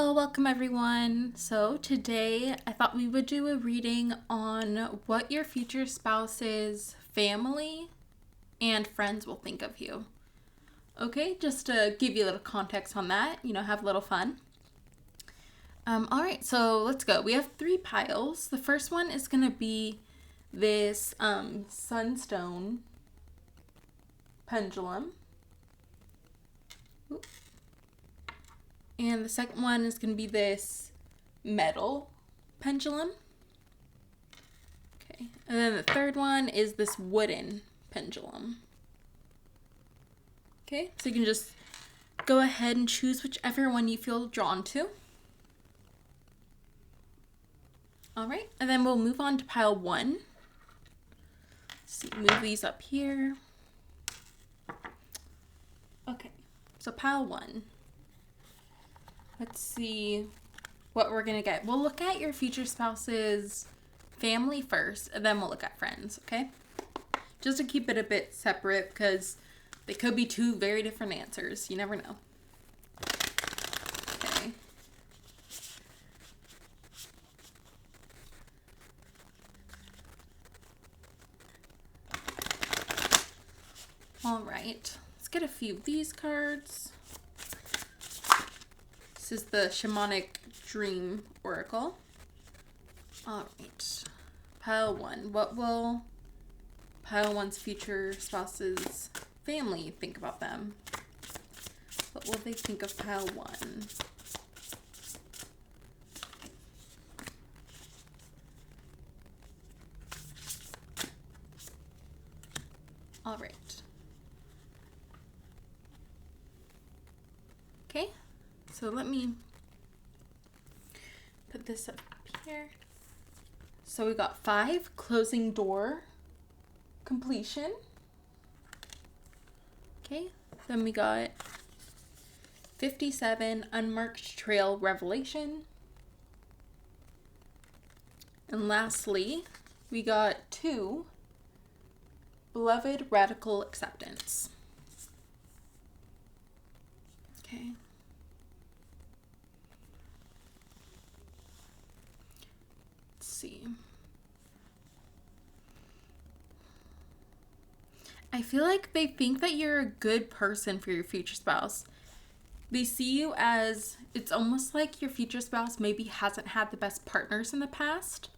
Hello, welcome everyone. So today I thought we would do a reading on what your future spouse's family and friends will think of you. Okay, just to give you a little context on that, have a little fun. All right, so let's go. We have 3 piles. The first one is going to be this sunstone pendulum. Ooh. And the second one is going to be this metal pendulum. Okay. And then the third one is this wooden pendulum. Okay. So you can just go ahead and choose whichever one you feel drawn to. All right. And then we'll move on to pile 1. Let's see, move these up here. Okay. So pile 1. Let's see what we're going to get. We'll look at your future spouse's family first, and then we'll look at friends, okay? Just to keep it a bit separate, because they could be 2 very different answers. You never know. Okay. All right. Let's get a few of these cards. This is the Shamanic Dream Oracle. All right. Pile 1. What will pile 1's future spouse's family think about them? What will they think of pile 1? All right. Okay. So let me put this up here. So we got 5, closing door, completion. Okay, then we got 57, unmarked trail, revelation. And lastly, we got 2, beloved, radical acceptance. Okay. See. I feel like they think that you're a good person for your future spouse. They see you as, it's almost like your future spouse maybe hasn't had the best partners in the past.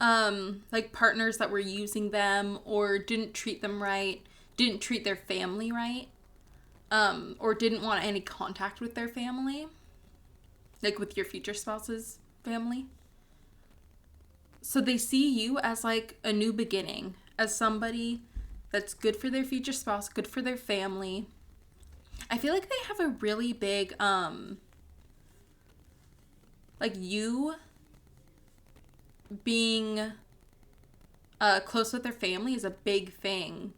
Like partners that were using them or didn't treat them right, didn't treat their family right, or didn't want any contact with their family, like with your future spouse's family. So they see you as like a new beginning, as somebody that's good for their future spouse, good for their family. I feel like they have a really big, like you being close with their family is a big thing.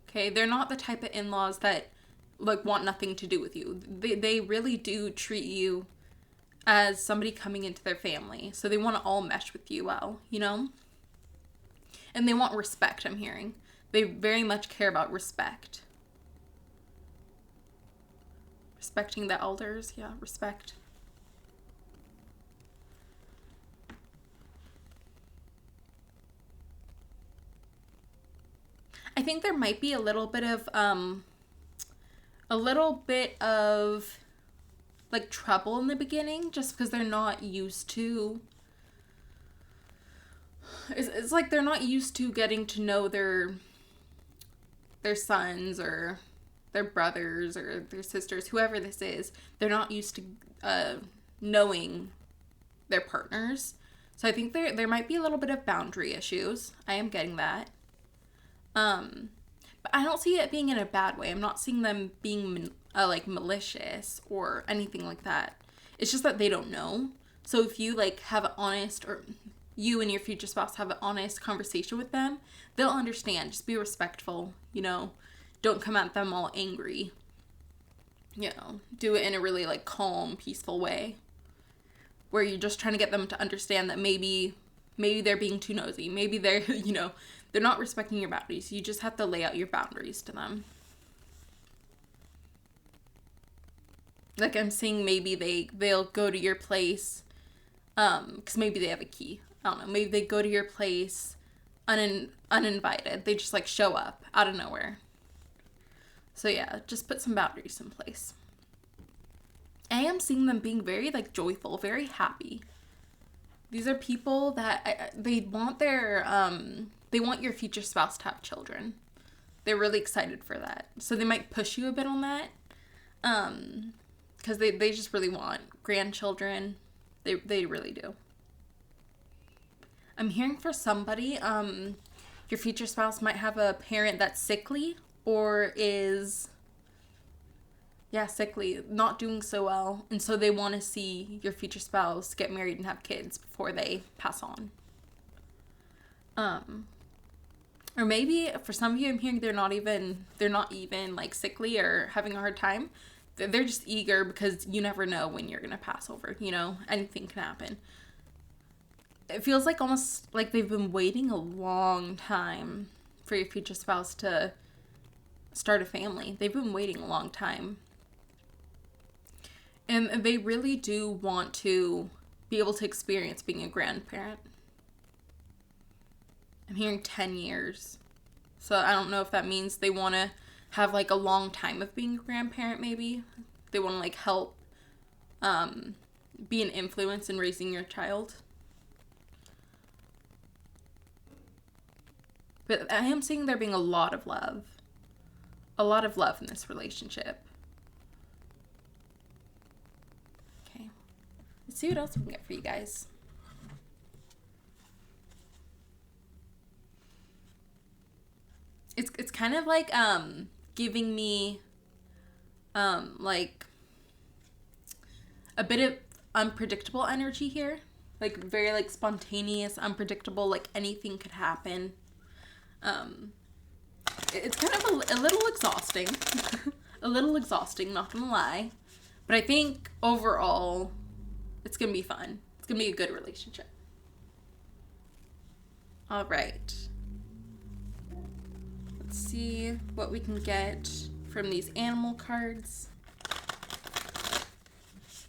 Okay, they're not the type of in-laws that like want nothing to do with you. They really do treat you as somebody coming into their family. So they want to all mesh with you well, And they want respect, I'm hearing. They very much care about respect. Respecting the elders, yeah, respect. I think there might be a little bit of like trouble in the beginning, just because they're not used to, it's like they're not used to getting to know their sons or their brothers or their sisters, whoever this is. They're not used to knowing their partners. So I think there might be a little bit of boundary issues. I am getting that. But I don't see it being in a bad way. I'm not seeing them being like malicious or anything like that. It's just that they don't know. So if you like have an honest, or you and your future spouse have an honest conversation with them, they'll understand. Just be respectful, Don't come at them all angry. Do it in a really like calm, peaceful way, where you're just trying to get them to understand that maybe they're being too nosy. Maybe they're, they're not respecting your boundaries. You just have to lay out your boundaries to them. Like, I'm seeing maybe they'll go to your place, because maybe they have a key. I don't know. Maybe they go to your place uninvited. They just, like, show up out of nowhere. So, yeah, just put some boundaries in place. I am seeing them being very, like, joyful, very happy. These are people that they want they want your future spouse to have children. They're really excited for that. So they might push you a bit on that. Because they just really want grandchildren. They really do. I'm hearing for somebody, your future spouse might have a parent that's sickly or is, sickly, not doing so well. And so they want to see your future spouse get married and have kids before they pass on. Or maybe for some of you, I'm hearing they're not even like sickly or having a hard time. They're just eager because you never know when you're going to pass over, anything can happen. It feels like almost like they've been waiting a long time for your future spouse to start a family. They've been waiting a long time. And they really do want to be able to experience being a grandparent. I'm hearing 10 years. So I don't know if that means they want to have, like, a long time of being a grandparent, maybe. They want to, like, help be an influence in raising your child. But I am seeing there being a lot of love. A lot of love in this relationship. Okay. Let's see what else we can get for you guys. It's kind of like giving me like a bit of unpredictable energy here. Like very like spontaneous, unpredictable, like anything could happen. It's kind of a little exhausting. A little exhausting, not gonna lie. But I think overall it's gonna be fun. It's gonna be a good relationship. All right. Let's see what we can get from these animal cards.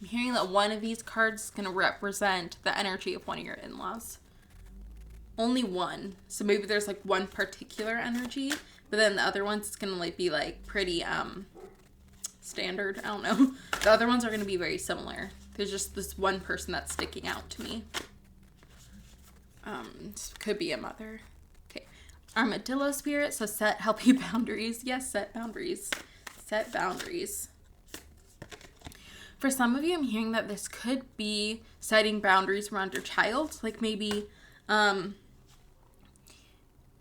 I'm hearing that one of these cards is going to represent the energy of one of your in-laws. Only one. So maybe there's like one particular energy, but then the other ones it's going to like be like pretty standard. I don't know. The other ones are going to be very similar. There's just this one person that's sticking out to me. This could be a mother. Okay. Armadillo spirit, so set healthy boundaries. Yes, set boundaries. Set boundaries. For some of you, I'm hearing that this could be setting boundaries around your child. Like maybe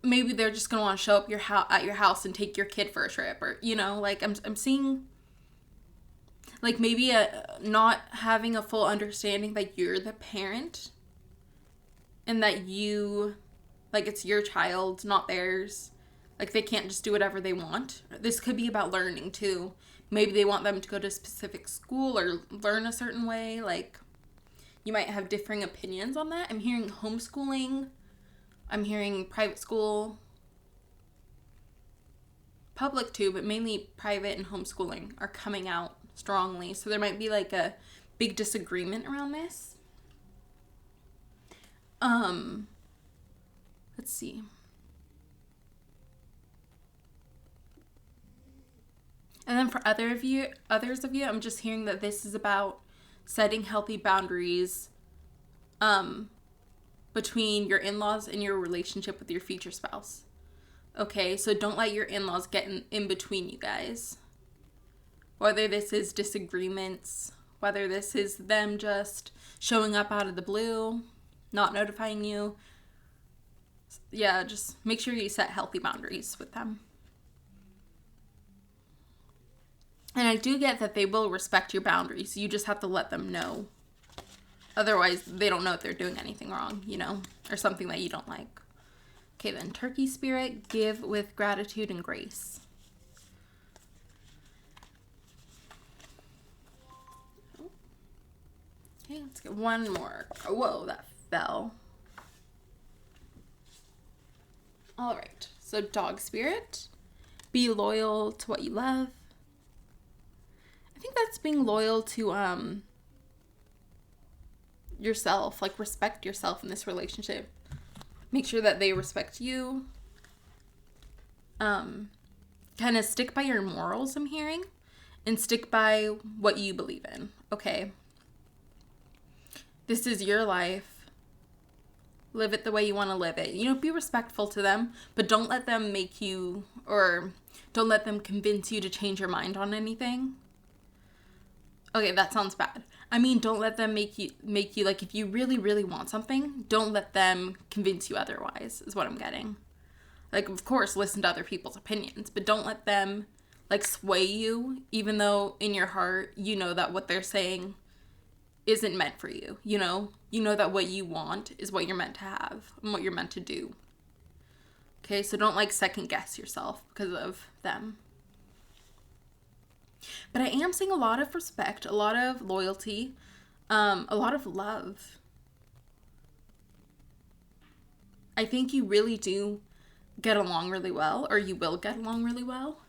maybe they're just going to want to show up at your house and take your kid for a trip. Or, like I'm seeing like maybe not having a full understanding that you're the parent. And that like, it's your child, not theirs. Like, they can't just do whatever they want. This could be about learning, too. Maybe they want them to go to a specific school or learn a certain way. Like, you might have differing opinions on that. I'm hearing homeschooling. I'm hearing private school. Public, too, but mainly private and homeschooling are coming out strongly. So there might be, like, a big disagreement around this. Let's see. And then for others of you, I'm just hearing that this is about setting healthy boundaries between your in-laws and your relationship with your future spouse. Okay, so don't let your in-laws get in between you guys. Whether this is disagreements, whether this is them just showing up out of the blue, not notifying you. Yeah, just make sure you set healthy boundaries with them. And I do get that they will respect your boundaries. You just have to let them know. Otherwise, they don't know if they're doing anything wrong, or something that you don't like. Okay, then turkey spirit, give with gratitude and grace. Okay, let's get one more. Oh, whoa, that fell. All right, so dog spirit, be loyal to what you love. I think that's being loyal to yourself. Like, respect yourself in this relationship. Make sure that they respect you. Kind of stick by your morals, I'm hearing, and stick by what you believe in. Okay, this is your life. Live it the way you want to live it. You know, be respectful to them, but don't let them make you, or don't let them convince you to change your mind on anything. Okay, that sounds bad. I mean, don't let them make you, like, if you really, really want something, don't let them convince you otherwise, is what I'm getting. Like, of course, listen to other people's opinions, but don't let them, like, sway you, even though in your heart, you know that what they're saying isn't meant for you, you know? You know that what you want is what you're meant to have and what you're meant to do. Okay, so don't, like, second guess yourself because of them. But I am seeing a lot of respect, a lot of loyalty, a lot of love. I think you really do get along really well, or you will get along really well.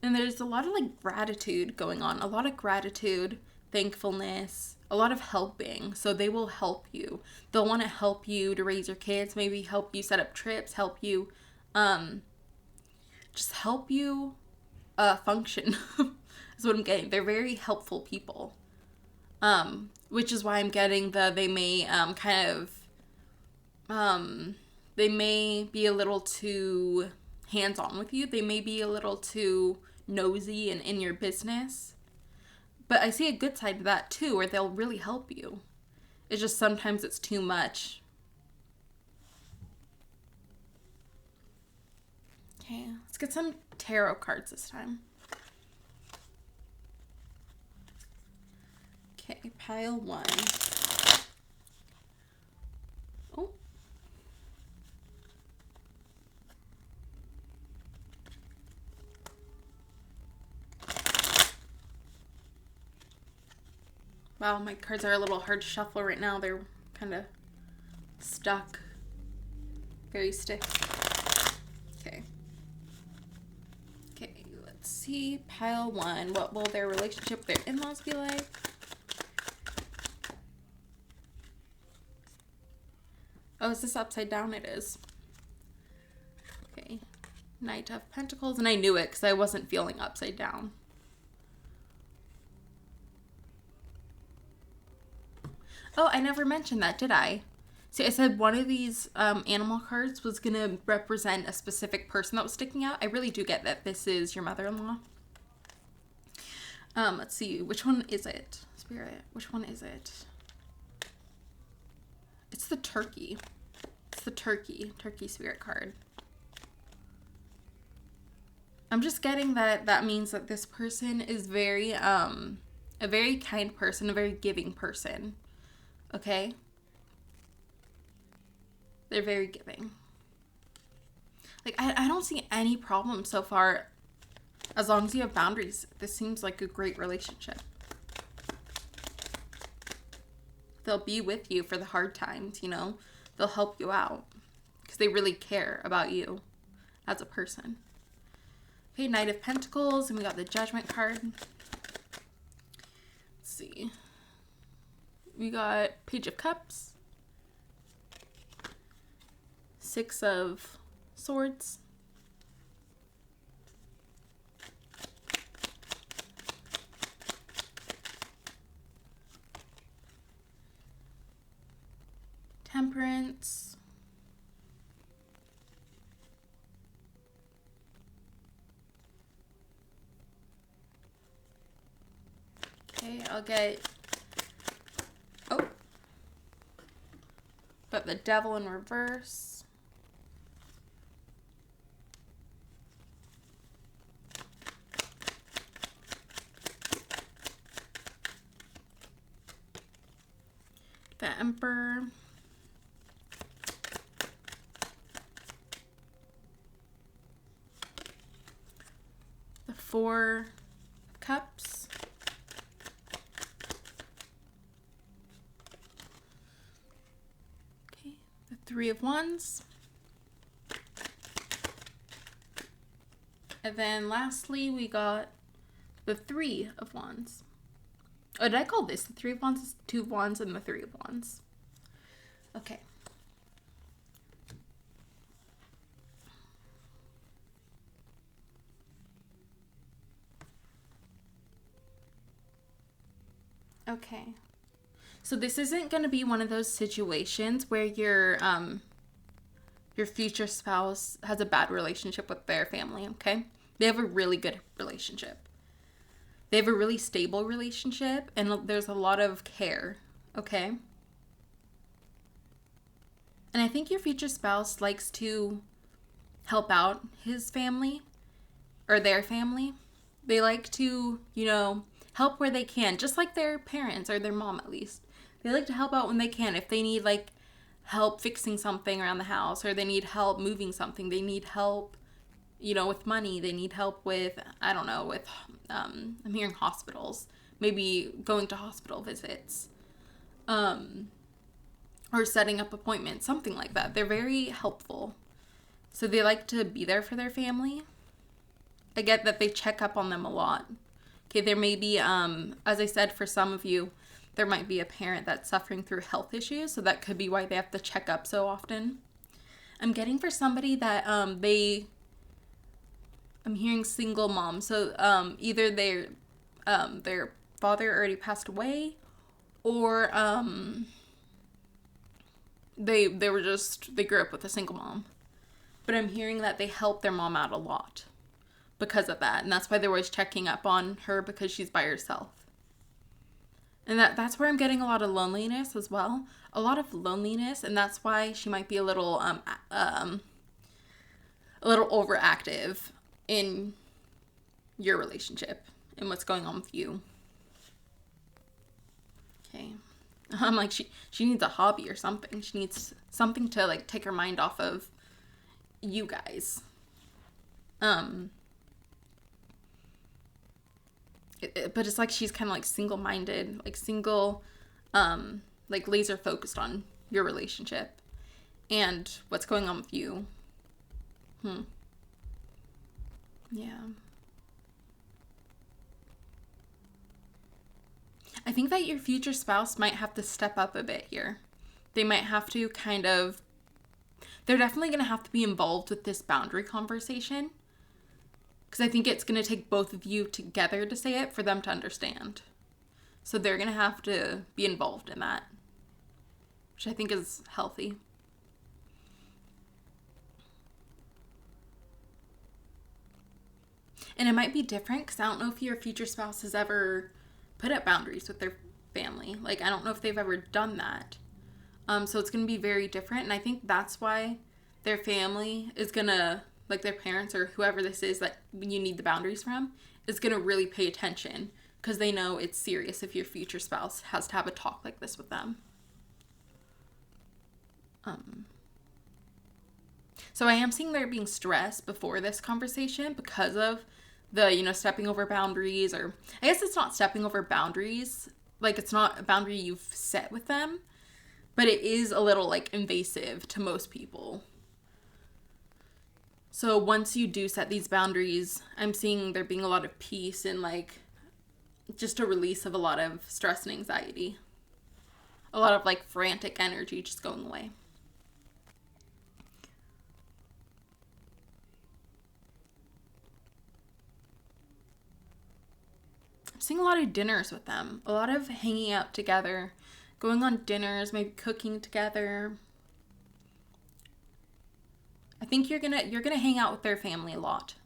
And there's a lot of, like, gratitude going on, a lot of gratitude, thankfulness, a lot of helping. So they will help you. They'll want to help you to raise your kids, maybe help you set up trips, help you, just help you function. Is what I'm getting. They're very helpful people. Which is why I'm getting they may they may be a little too hands-on with you. They may be a little too nosy and in your business. But I see a good side to that too, where they'll really help you. It's just sometimes it's too much. Okay, let's get some tarot cards this time. Okay, pile 1. Oh. Wow, my cards are a little hard to shuffle right now. They're kind of stuck. Very stiff. Okay. Okay, let's see. Pile 1. What will their relationship with their in-laws be like? Oh, is this upside down? It is. Okay. Knight of Pentacles. And I knew it because I wasn't feeling upside down. Oh, I never mentioned that, did I? See, I said one of these animal cards was going to represent a specific person that was sticking out. I really do get that this is your mother-in-law. Let's see. Which one is it? Spirit. Which one is it? It's the turkey. It's the turkey spirit card. I'm just getting that means that this person is very, a very kind person, a very giving person. Okay? They're very giving. Like, I don't see any problem so far. As long as you have boundaries, this seems like a great relationship. They'll be with you for the hard times, you know? They'll help you out. Because they really care about you as a person. Okay, Knight of Pentacles. And we got the Judgment card. Let's see. We got Page of Cups. 6 of Swords. Temperance. Okay, I'll get... Oh. Got the Devil in reverse. The Emperor. The 4 of Cups. Okay, the 3 of Wands. And then lastly, we got the Three of Wands. Oh, did I call this the Three of Wands? It's Two of Wands and the Three of Wands. Okay. Okay. So this isn't going to be one of those situations where your future spouse has a bad relationship with their family, okay? They have a really good relationship. They have a really stable relationship, and there's a lot of care, okay? And I think your future spouse likes to help out his family or their family. They like to, help where they can, just like their parents or their mom at least. They like to help out when they can. If they need like help fixing something around the house, or they need help moving something, they need help, with money, they need help with, I don't know, with, I'm hearing hospitals, maybe going to hospital visits, or setting up appointments, something like that. They're very helpful. So they like to be there for their family. I get that they check up on them a lot. Okay, there may be, as I said, for some of you, there might be a parent that's suffering through health issues, so that could be why they have to check up so often. I'm getting for somebody that I'm hearing single mom, so either their father already passed away, or they grew up with a single mom. But I'm hearing that they help their mom out a lot because of that, and that's why they're always checking up on her, because she's by herself. And that's where I'm getting a lot of loneliness as well. A lot of loneliness, and that's why she might be a little overactive in your relationship and what's going on with you. Okay. I'm like, she needs a hobby or something. She needs something to like take her mind off of you guys. But it's like she's kind of like single-minded, like single, like laser focused on your relationship and what's going on with you. Yeah. I think that your future spouse might have to step up a bit here. They might have to they're definitely going to have to be involved with this boundary conversation. Because I think it's going to take both of you together to say it for them to understand. So they're going to have to be involved in that, which I think is healthy. And it might be different because I don't know if your future spouse has ever put up boundaries with their family. Like, I don't know if they've ever done that. So it's going to be very different. And I think that's why their family is going to, like their parents or whoever this is that you need the boundaries from, is going to really pay attention because they know it's serious if your future spouse has to have a talk like this with them. So I am seeing there being stress before this conversation because of the, stepping over boundaries, or I guess it's not stepping over boundaries. Like, it's not a boundary you've set with them, but it is a little like invasive to most people. So once you do set these boundaries, I'm seeing there being a lot of peace and like just a release of a lot of stress and anxiety. A lot of like frantic energy just going away. I'm seeing a lot of dinners with them. A lot of hanging out together, going on dinners, maybe cooking together. I think you're gonna hang out with their family a lot.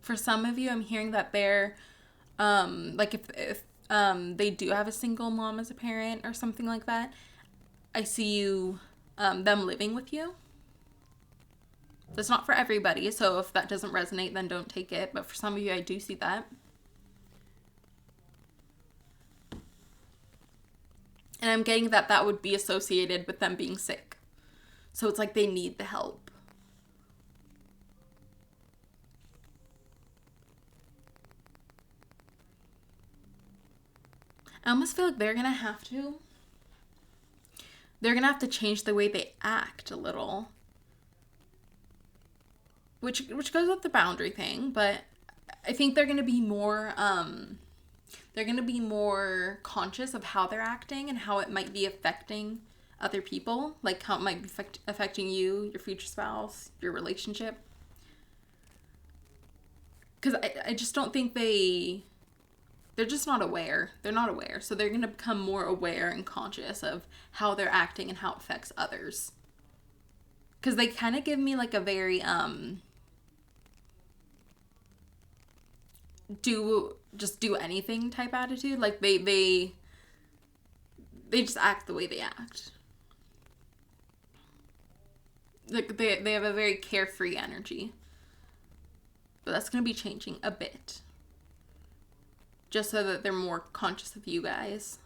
For some of you, I'm hearing that they're, like if they do have a single mom as a parent or something like that, I see you, them living with you. That's not for everybody, so if that doesn't resonate, then don't take it. But for some of you, I do see that. And I'm getting that would be associated with them being sick. So it's like they need the help. I almost feel like they're going to have to change the way they act a little. which goes with the boundary thing, but I think they're going to be more conscious of how they're acting and how it might be affecting other people, like how it might be affecting you, your future spouse, your relationship. Because I just don't think they're just not aware. They're not aware. So they're going to become more aware and conscious of how they're acting and how it affects others. Because they kind of give me like a very, do anything type attitude. Like they just act the way they act. Like they have a very carefree energy. But that's going to be changing a bit. Just so that they're more conscious of you guys.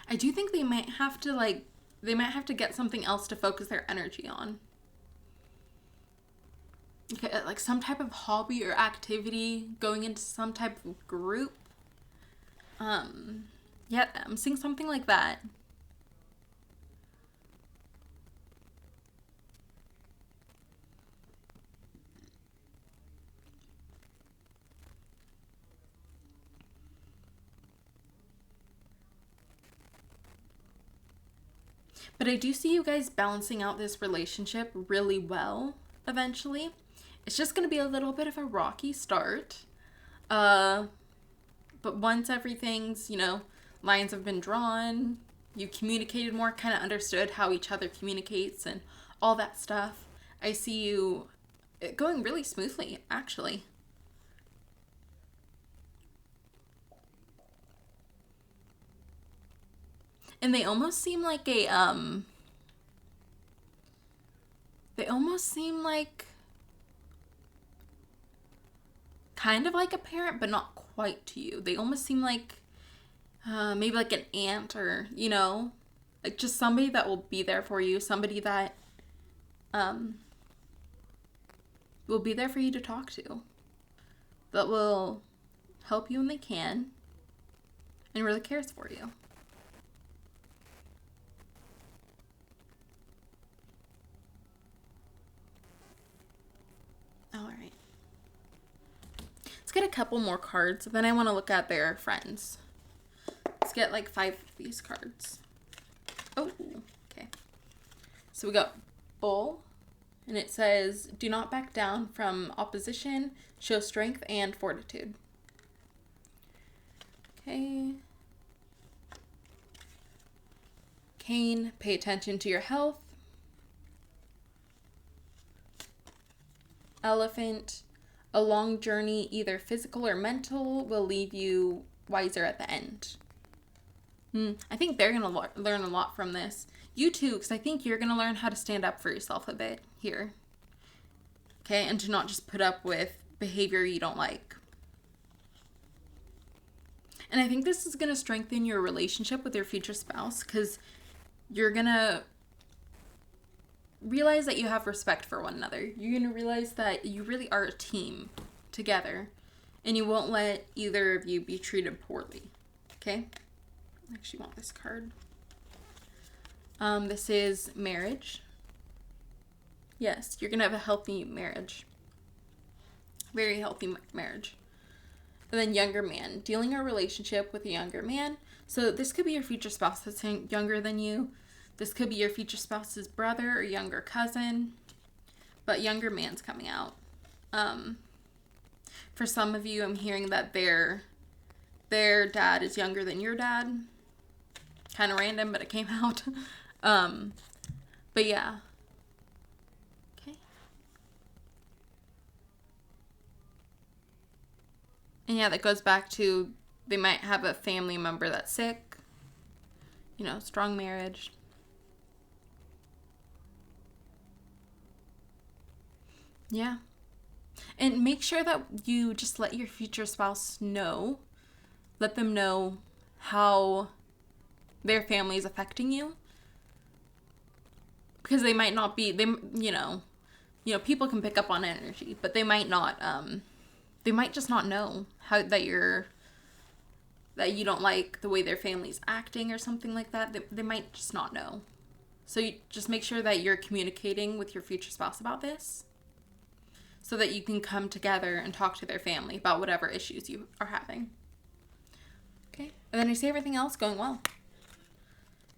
I do think they might have to get something else to focus their energy on. Okay, like some type of hobby or activity, going into some type of group. Yeah, I'm seeing something like that. But I do see you guys balancing out this relationship really well eventually. It's just going to be a little bit of a rocky start. But once everything's, lines have been drawn, you communicated more, kind of understood how each other communicates and all that stuff, I see you going really smoothly, actually. And they almost seem like kind of like a parent, but not quite to you. They almost seem like maybe like an aunt or, like just somebody that will be there for you, somebody that will be there for you to talk to, that will help you when they can and really cares for you. All right. Let's get a couple more cards, then I want to look at their friends. Let's get like 5 of these cards. Oh, okay. So we got Bull, and it says, do not back down from opposition, show strength and fortitude. Okay. Cain, pay attention to your health. Elephant, a long journey, either physical or mental, will leave you wiser at the end. I think they're going to learn a lot from this. You too, because I think you're going to learn how to stand up for yourself a bit here. Okay, and to not just put up with behavior you don't like. And I think this is going to strengthen your relationship with your future spouse, because you're going to realize that you have respect for one another. You're going to realize that you really are a team together, and you won't let either of you be treated poorly. Okay? I actually want this card. This is marriage. Yes, you're going to have a healthy marriage. Very healthy marriage. And then younger man. Dealing a relationship with a younger man. So this could be your future spouse that's younger than you. This could be your future spouse's brother or younger cousin. But younger man's coming out. For some of you, I'm hearing that their dad is younger than your dad. Kind of random, but it came out. But yeah. Okay. And yeah, that goes back to they might have a family member that's sick. Strong marriage. Yeah. And make sure that you just let your future spouse know. Let them know how their family is affecting you. Because they might not be, people can pick up on energy, but they might not, they might just not know how that you're that you don't like the way their family's acting or something like that. They might just not know. So you just make sure that you're communicating with your future spouse about this so that you can come together and talk to their family about whatever issues you are having. Okay, and then I see everything else going well.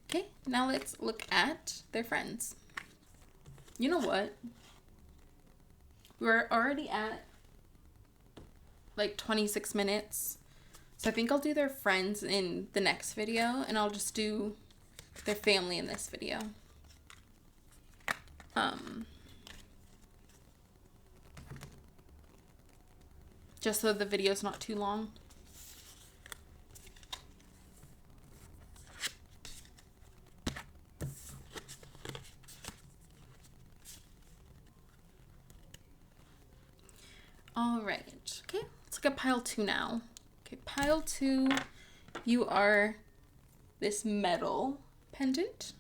Okay, now let's look at their friends. You know what? We're already at like 26 minutes. So I think I'll do their friends in the next video, and I'll just do their family in this video. Just so the video's not too long. All right. Okay, let's look at pile 2 now. Okay, pile 2, you are this metal pendant.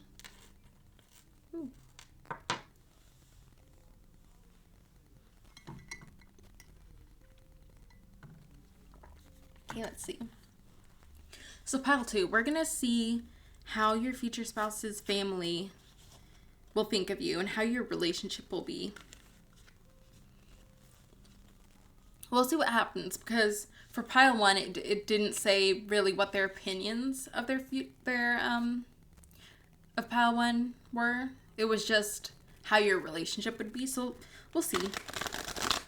Ooh. Okay, let's see. So pile 2, we're going to see how your future spouse's family will think of you and how your relationship will be. We'll see what happens, because for pile 1, it didn't say really what their opinions of of pile 1 were. It was just how your relationship would be. So we'll see.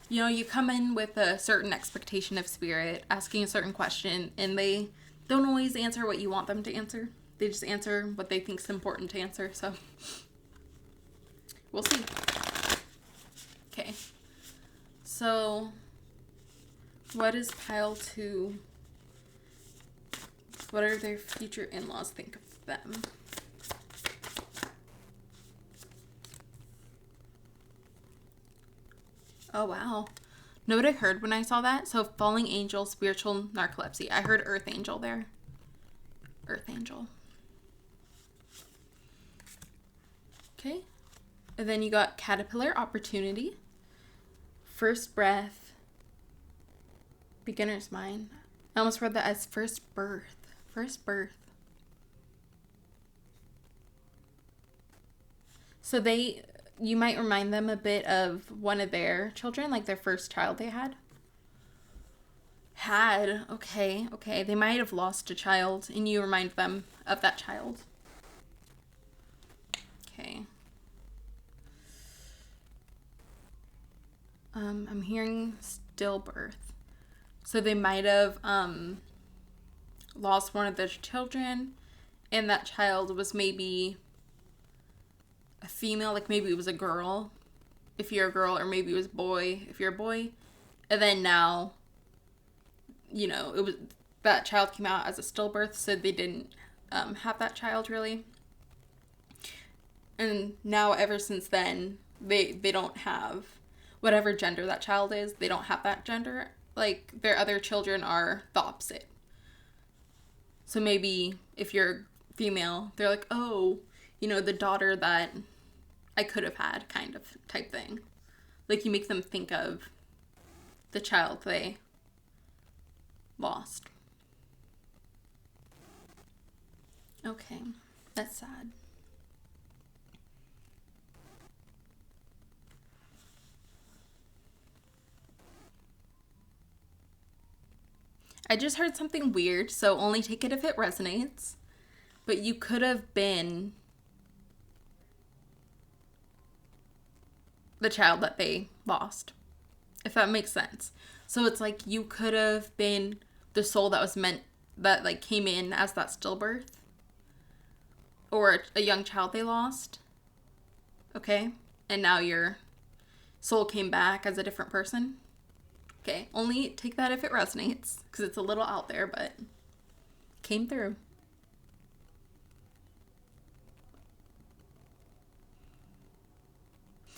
You know, you come in with a certain expectation of spirit, asking a certain question, and they don't always answer what you want them to answer. They just answer what they think is important to answer. So we'll see. Okay. So what is pile 2? What are their future in-laws think of them? Oh, wow. Know what I heard when I saw that? So falling angel, spiritual narcolepsy. I heard earth angel there. Earth angel. Okay. And then you got caterpillar opportunity. First breath. Beginner's mind. I almost read that as first birth. First birth. So you might remind them a bit of one of their children, like their first child they had. Okay. They might have lost a child, and you remind them of that child. Okay. I'm hearing stillbirth. So they might have lost one of their children, and that child was maybe a female, like maybe it was a girl if you're a girl, or maybe it was a boy if you're a boy. And then now, you know, it was that child came out as a stillbirth, so they didn't have that child really. And now ever since then, they don't have whatever gender that child is, they don't have that gender. Like, their other children are the opposite. So maybe if you're female, they're like, oh, you know, the daughter that I could have had, kind of type thing. Like, you make them think of the child they lost. Okay, that's sad. I just heard something weird, so only take it if it resonates. But you could have been the child that they lost, if that makes sense. So it's like you could have been the soul that was meant, that like came in as that stillbirth, or a young child they lost. Okay? And now your soul came back as a different person. Okay, only take that if it resonates, because it's a little out there, but came through.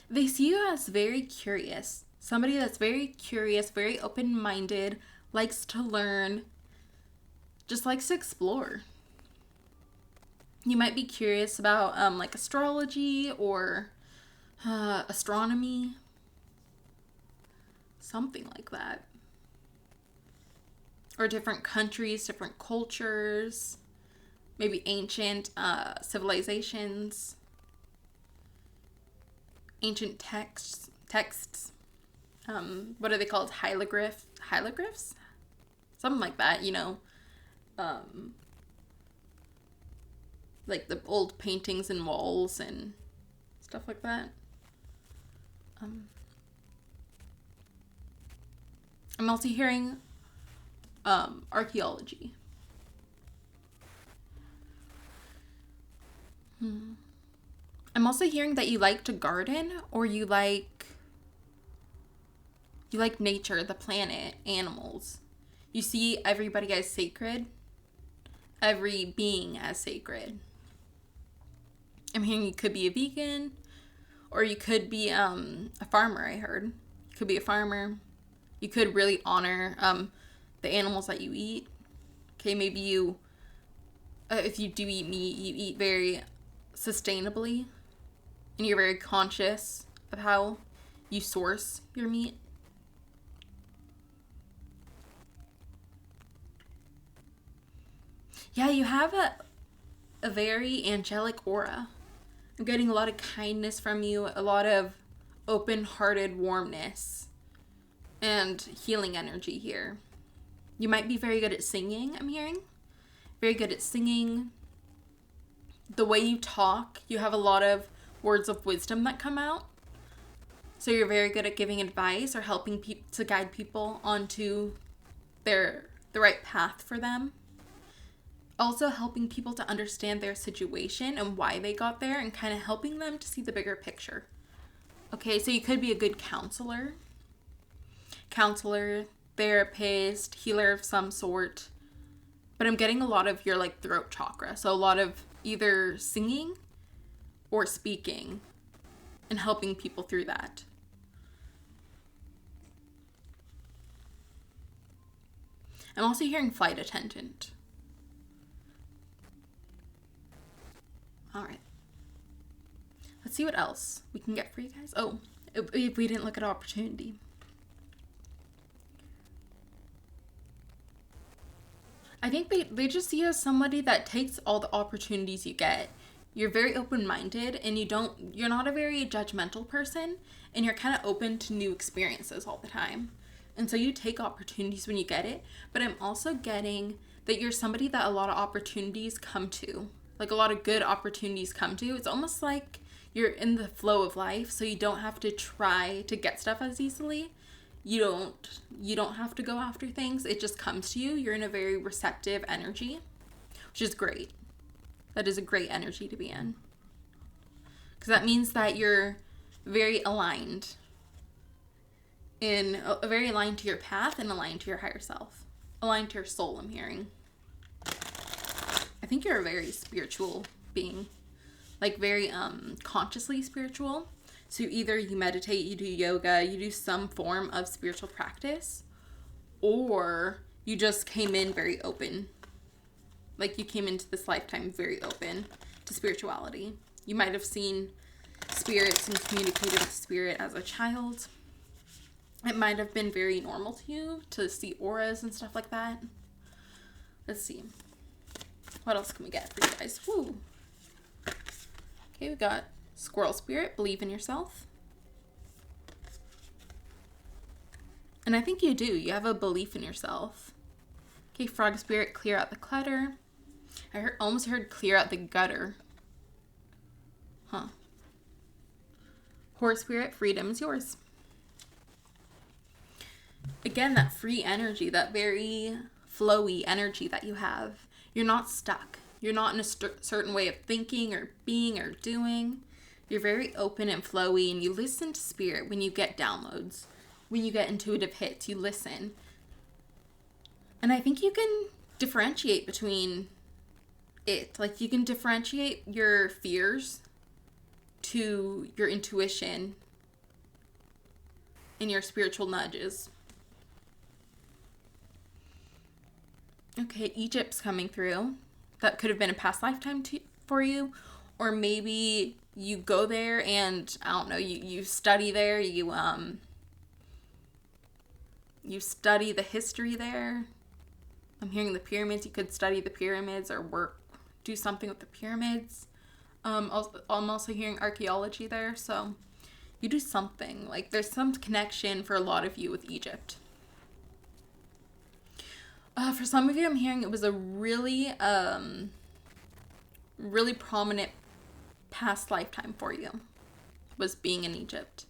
They see you as very curious. Somebody that's very curious, very open-minded, likes to learn, just likes to explore. You might be curious about like astrology or astronomy. Something like that. or different countries, different cultures, maybe ancient civilizations, ancient texts. What are they called? Hieroglyphs? Something like that, you know. Like the old paintings and walls and stuff like that. I'm also hearing archaeology. I'm also hearing that you like to garden, or you like nature, the planet, animals. You see everybody as sacred, every being as sacred. I'm hearing you could be a vegan, or you could be a farmer, I heard. You could be a farmer. You could really honor the animals that you eat. Okay, maybe you, if you do eat meat, you eat very sustainably, and you're very conscious of how you source your meat. Yeah, you have a very angelic aura. I'm getting a lot of kindness from you, a lot of open-hearted warmness and healing energy here. You might be very good at singing, I'm hearing. Very good at singing. The way you talk, you have a lot of words of wisdom that come out. So you're very good at giving advice or helping to guide people onto the right path for them. Also helping people to understand their situation and why they got there, and kind of helping them to see the bigger picture. Okay, so you could be a good counselor, therapist, healer of some sort. But I'm getting a lot of your like throat chakra. So a lot of either singing or speaking and helping people through that. I'm also hearing flight attendant. All right. Let's see what else we can get for you guys. Oh, if we didn't look at opportunity. I think they just see you as somebody that takes all the opportunities you get. You're very open-minded, and you're not a very judgmental person, and you're kind of open to new experiences all the time. And so you take opportunities when you get it, but I'm also getting that you're somebody that a lot of opportunities come to. Like a lot of good opportunities come to. It's almost like you're in the flow of life, so you don't have to try to get stuff as easily. You don't have to go after things. It just comes to you. You're in a very receptive energy, which is great. That is a great energy to be in. Because that means that you're very aligned. Very aligned to your path and aligned to your higher self. Aligned to your soul, I'm hearing. I think you're a very spiritual being. Like very consciously spiritual. So either you meditate, you do yoga, you do some form of spiritual practice, or you just came in very open. Like you came into this lifetime very open to spirituality. You might have seen spirits and communicated with spirit as a child. It might have been very normal to you to see auras and stuff like that. Let's see. What else can we get for you guys? Woo. Okay, we got Squirrel Spirit, believe in yourself. And I think you do. You have a belief in yourself. Okay, Frog Spirit, clear out the clutter. I almost heard clear out the gutter. Huh. Horse Spirit, freedom is yours. Again, that free energy, that very flowy energy that you have. You're not stuck. You're not in a certain way of thinking or being or doing. You're very open and flowy, and you listen to spirit when you get downloads. When you get intuitive hits, you listen. And I think you can differentiate between it. Like you can differentiate your fears to your intuition and your spiritual nudges. Okay, Egypt's coming through. That could have been a past lifetime for you. Or maybe you go there and, I don't know, you study there. You study the history there. I'm hearing the pyramids. You could study the pyramids or do something with the pyramids. I'm also hearing archaeology there, so you do something. Like, there's some connection for a lot of you with Egypt. For some of you, I'm hearing it was a really, really prominent past lifetime for you, was being in Egypt.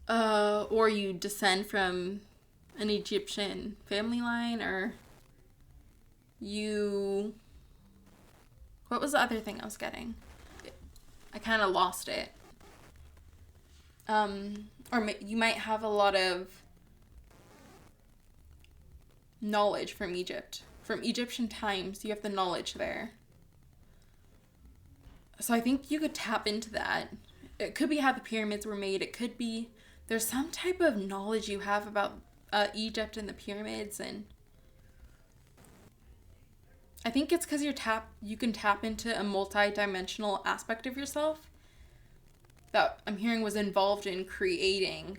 Or you descend from an Egyptian family line, or what was the other thing I was getting? I kind of lost it. Or you might have a lot of knowledge from Egypt. From Egyptian times, you have the knowledge there. So I think you could tap into that. It could be how the pyramids were made. It could be there's some type of knowledge you have about Egypt and the pyramids, and I think it's because you can tap into a multi-dimensional aspect of yourself that I'm hearing was involved in creating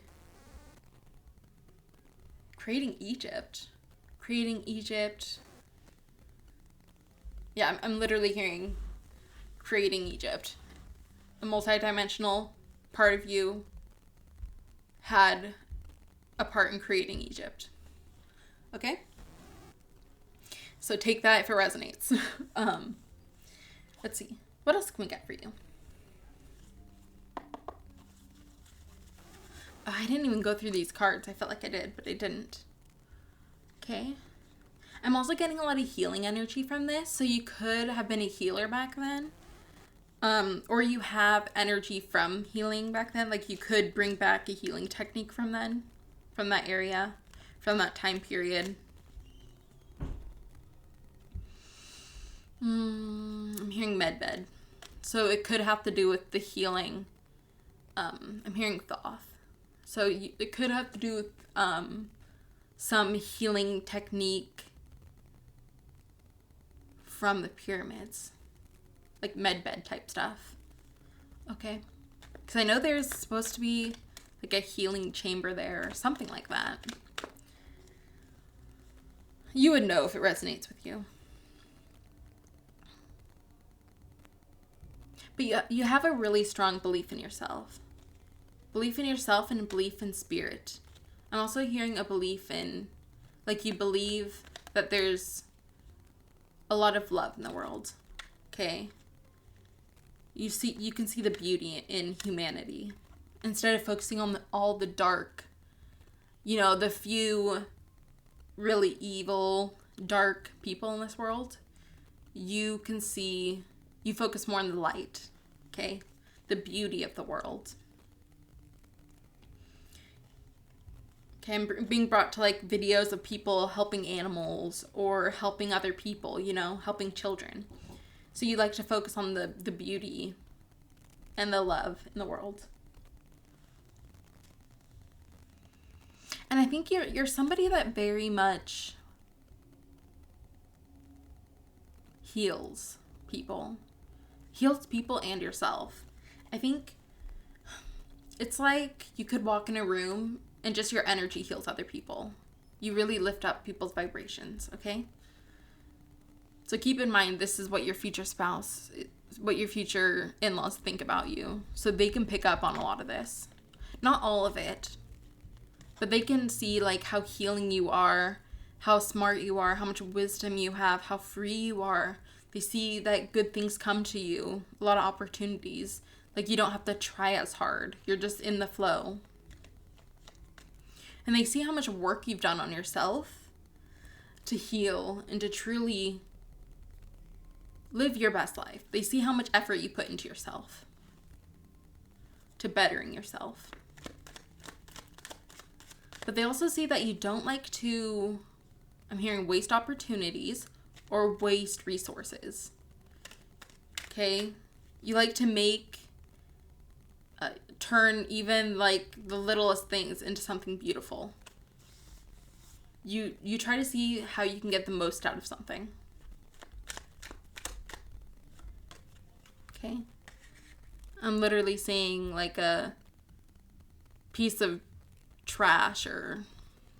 Egypt. Creating Egypt. Yeah, I'm literally hearing creating Egypt. A multi-dimensional part of you had a part in creating Egypt. Okay? So take that if it resonates. Let's see. What else can we get for you? Oh, I didn't even go through these cards. I felt like I did, but I didn't. Okay. I'm also getting a lot of healing energy from this. So you could have been a healer back then. Or you have energy from healing back then. Like, you could bring back a healing technique from then. From that area. From that time period. I'm hearing medbed. So it could have to do with the healing. I'm hearing Thoth. So it could have to do with some healing technique from the pyramids. Like medbed type stuff. Okay. Because I know there's supposed to be like a healing chamber there or something like that. You would know if it resonates with you. But you have a really strong belief in yourself. Belief in yourself and belief in spirit. I'm also hearing a belief in, like, you believe that there's a lot of love in the world. Okay? You can see the beauty in humanity. Instead of focusing on all the dark, the few really evil, dark people in this world, you focus more on the light, okay? The beauty of the world. Okay, I'm being brought to, like, videos of people helping animals or helping other people, helping children. So you like to focus on the beauty and the love in the world. And I think you're somebody that very much heals people. Heals people and yourself. I think it's like you could walk in a room and just your energy heals other people. You really lift up people's vibrations, okay? So keep in mind, this is what your future spouse, what your future in-laws think about you. So they can pick up on a lot of this. Not all of it, but they can see, like, how healing you are, how smart you are, how much wisdom you have, how free you are. They see that good things come to you, a lot of opportunities. Like, you don't have to try as hard. You're just in the flow. And they see how much work you've done on yourself to heal and to truly live your best life. They see how much effort you put into yourself to bettering yourself. But they also see that you don't like to, I'm hearing, waste opportunities or waste resources. Okay? You like to turn even, like, the littlest things into something beautiful. You try to see how you can get the most out of something. Okay? I'm literally saying, like, a piece of trash or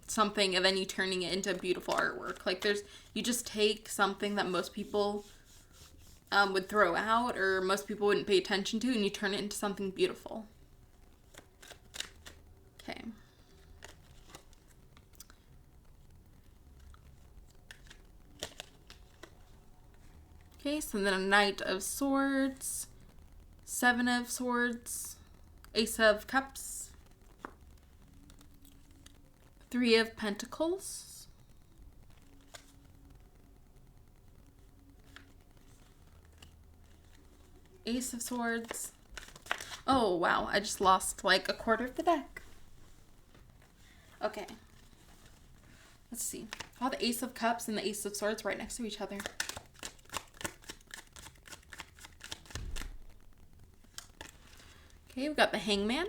something and then you turning it into beautiful artwork. Like you just take something that most people would throw out or most people wouldn't pay attention to, and you turn it into something beautiful. Okay. Okay, so then a Knight of Swords, Seven of Swords, Ace of Cups, Three of Pentacles, Ace of Swords. Oh, wow, I just lost like a quarter of the deck. Okay. Let's see. Oh, the Ace of Cups and the Ace of Swords right next to each other. Okay, we've got the Hangman.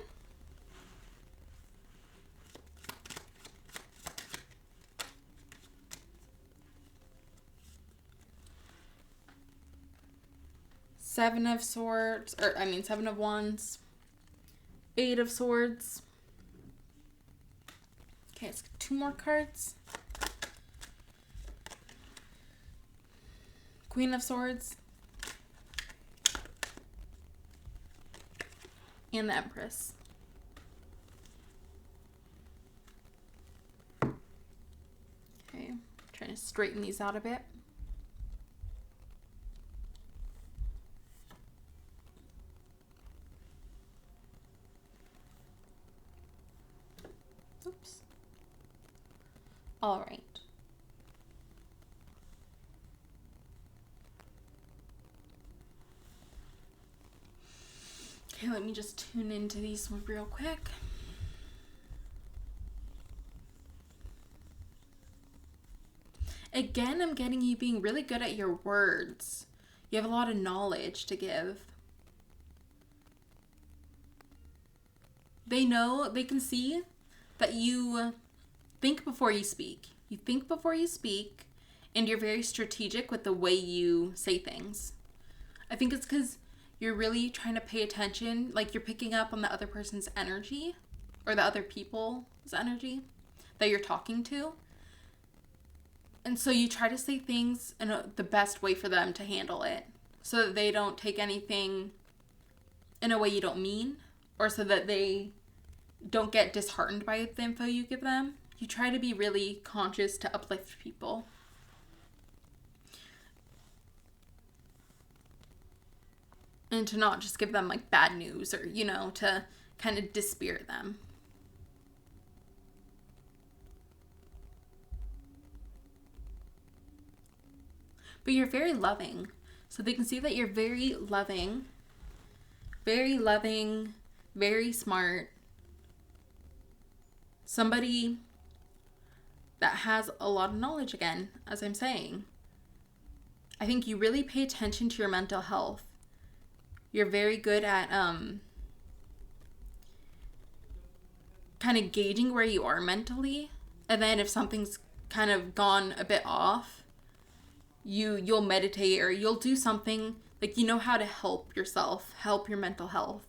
Seven of Wands. Eight of Swords. Okay, let's get 2 more cards. Queen of Swords. And the Empress. Okay, trying to straighten these out a bit. Oops. All right. Okay, let me just tune into these real quick. Again, I'm getting you being really good at your words. You have a lot of knowledge to give. They can see that you think before you speak. You think before you speak, and you're very strategic with the way you say things. I think it's because you're really trying to pay attention, like you're picking up on the other person's energy or the other people's energy that you're talking to. And so you try to say things in the best way for them to handle it so that they don't take anything in a way you don't mean, or so that they don't get disheartened by the info you give them. You try to be really conscious to uplift people. And to not just give them like bad news or, to kind of dispirit them. But you're very loving. So they can see that you're very loving, very smart. Somebody that has a lot of knowledge again, as I'm saying. I think you really pay attention to your mental health. You're very good at kind of gauging where you are mentally. And then if something's kind of gone a bit off, you'll meditate or you'll do something like how to help yourself, help your mental health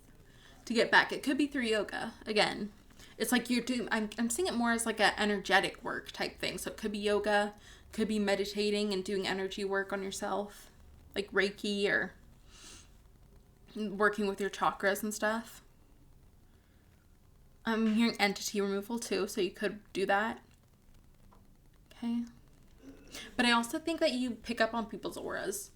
to get back. It could be through yoga. Again, it's like you're doing, I'm seeing it more as like an energetic work type thing. So it could be yoga, could be meditating and doing energy work on yourself, like reiki or working with your chakras and stuff. I'm hearing entity removal too, so you could do that. Okay. But I also think that you pick up on people's auras.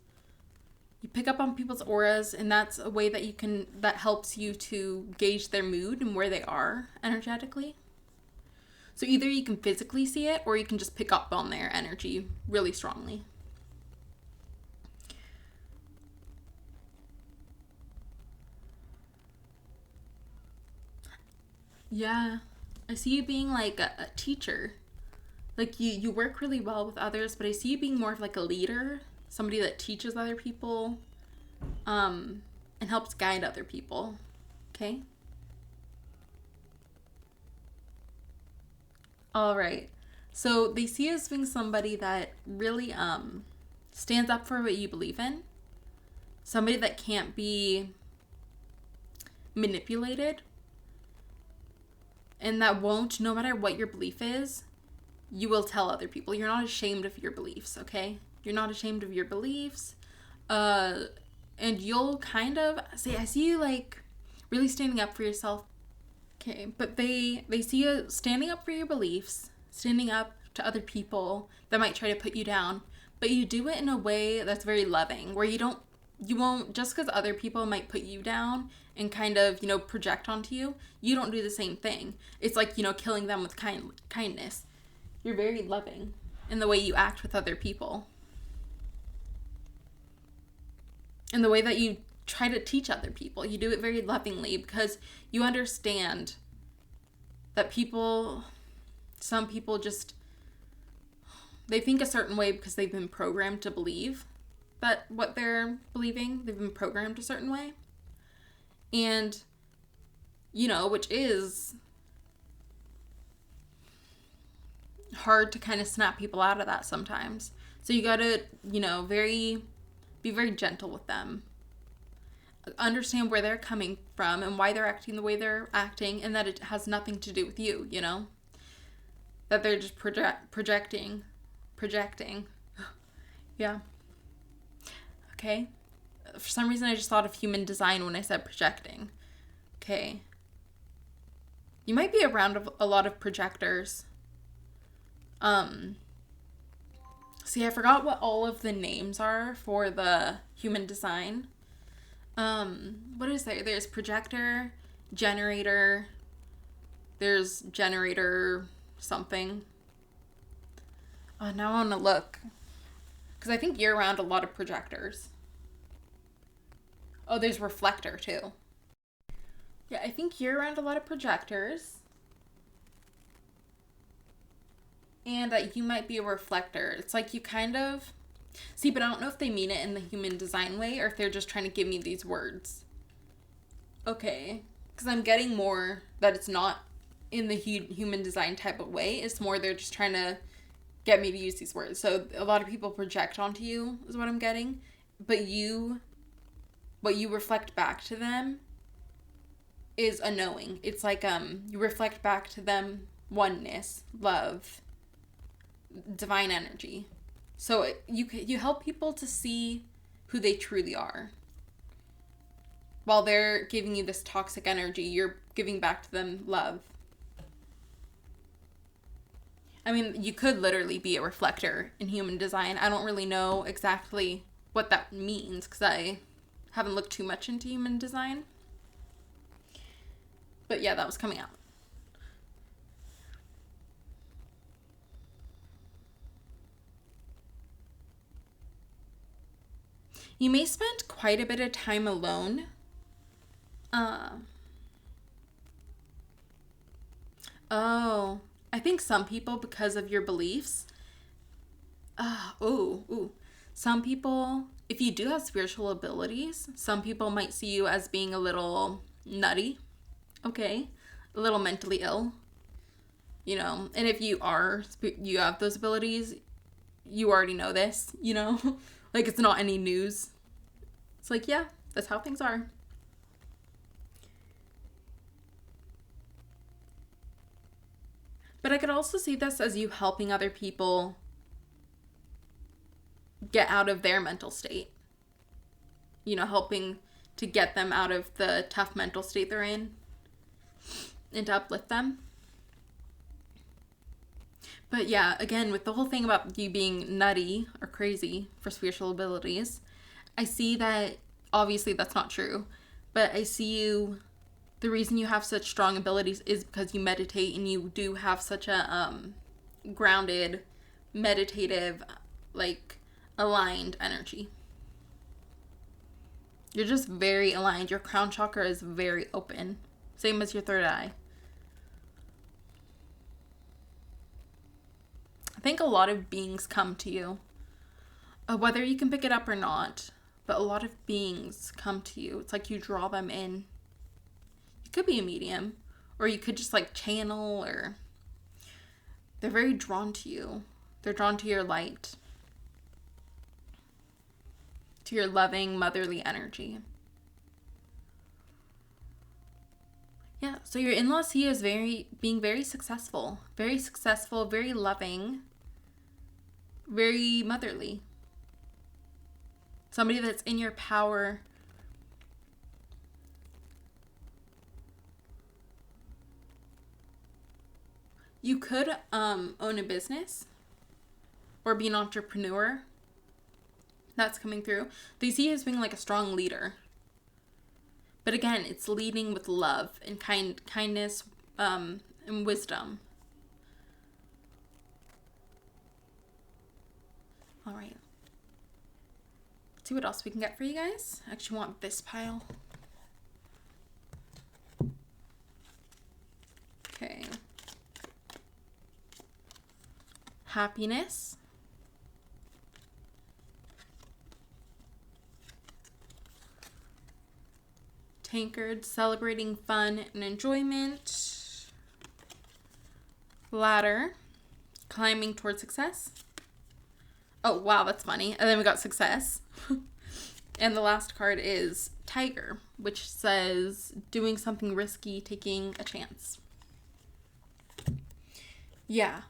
You pick up on people's auras, and that's a way that helps you to gauge their mood and where they are energetically. So either you can physically see it, or you can just pick up on their energy really strongly. Yeah, I see you being like a teacher. Like you work really well with others, but I see you being more of like a leader, somebody that teaches other people, and helps guide other people. Okay? All right. So they see you as being somebody that really stands up for what you believe in. Somebody that can't be manipulated. And that won't, no matter what your belief is, you will tell other people. You're not ashamed of your beliefs, okay? You're not ashamed of your beliefs. And you'll kind of say, I see you like really standing up for yourself. Okay, but they see you standing up for your beliefs, standing up to other people that might try to put you down, but you do it in a way that's very loving, where you won't, just because other people might put you down and kind of, project onto you, you don't do the same thing. It's like, killing them with kindness. You're very loving in the way you act with other people. In the way that you try to teach other people. You do it very lovingly because you understand that some people just, they think a certain way because they've been programmed to believe that what they're believing, they've been programmed a certain way. And, which is hard to kind of snap people out of that sometimes. So you gotta, be very gentle with them. Understand where they're coming from and why they're acting the way they're acting, and that it has nothing to do with you, That they're just projecting. Yeah. Okay. For some reason, I just thought of human design when I said projecting. Okay. You might be around a lot of projectors. See, I forgot what all of the names are for the human design. What is there? There's projector, generator, there's generator something. Now I want to look. Because I think you're around a lot of projectors. Oh, there's reflector too. Yeah, I think you're around a lot of projectors. And that you might be a reflector. It's like you kind of... See, but I don't know if they mean it in the human design way or if they're just trying to give me these words. Okay. Because I'm getting more that it's not in the human design type of way. It's more they're just trying to get me to use these words. So a lot of people project onto you is what I'm getting. But what you reflect back to them is a knowing. It's like you reflect back to them oneness, love, divine energy. So you help people to see who they truly are. While they're giving you this toxic energy, you're giving back to them love. I mean, you could literally be a reflector in human design. I don't really know exactly what that means because I haven't looked too much into human design. But yeah, that was coming out. You may spend quite a bit of time alone. I think some people, because of your beliefs, some people, if you do have spiritual abilities, some people might see you as being a little nutty, okay, a little mentally ill, and if you have those abilities, you already know this, like it's not any news. It's like, yeah, that's how things are. But I could also see this as you helping other people get out of their mental state. Helping to get them out of the tough mental state they're in and to uplift them. But yeah, again, with the whole thing about you being nutty or crazy for spiritual abilities, I see that obviously that's not true, but I see the reason you have such strong abilities is because you meditate and you do have such a grounded, meditative, like aligned energy. You're just very aligned. Your crown chakra is very open. Same as your third eye. I think a lot of beings come to you. Whether you can pick it up or not, but a lot of beings come to you. It's like you draw them in. You could be a medium, or you could just like channel, or they're very drawn to you. They're drawn to your light, to your loving, motherly energy. Yeah, so your in-laws see you as being very successful, very loving, very motherly. Somebody that's in your power. You could own a business or be an entrepreneur. That's coming through. They see you as being like a strong leader. But again, it's leading with love and kindness and wisdom. All right. Let's see what else we can get for you guys. I actually want this pile. Okay. Happiness. Tankard, celebrating fun and enjoyment. Ladder, climbing towards success. Oh, wow, that's funny. And then we got success. And the last card is Tiger, which says doing something risky, taking a chance. Yeah.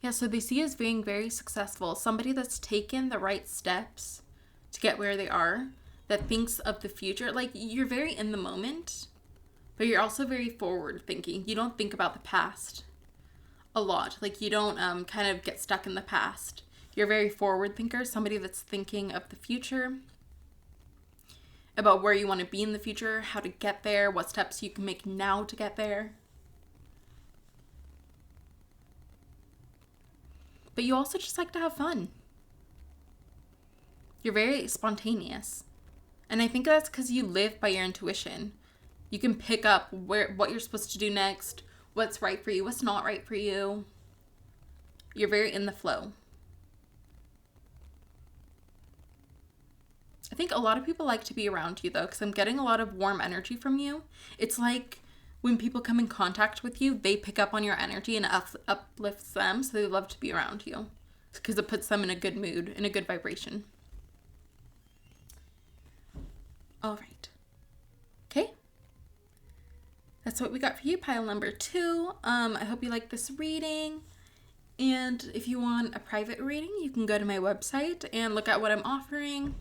Yeah, so they see you as being very successful. Somebody that's taken the right steps to get where they are, that thinks of the future. Like, you're very in the moment, but you're also very forward thinking. You don't think about the past a lot. Like, you don't kind of get stuck in the past. You're a very forward thinker, somebody that's thinking of the future, about where you want to be in the future, how to get there, what steps you can make now to get there. But you also just like to have fun. You're very spontaneous. And I think that's because you live by your intuition. You can pick up what you're supposed to do next, what's right for you, what's not right for you. You're very in the flow. I think a lot of people like to be around you, though, because I'm getting a lot of warm energy from you. It's like when people come in contact with you, they pick up on your energy and uplifts them, so they love to be around you because it puts them in a good mood, in a good vibration. All right. Okay. That's what we got for you, pile number 2. I hope you like this reading. And if you want a private reading, you can go to my website and look at what I'm offering.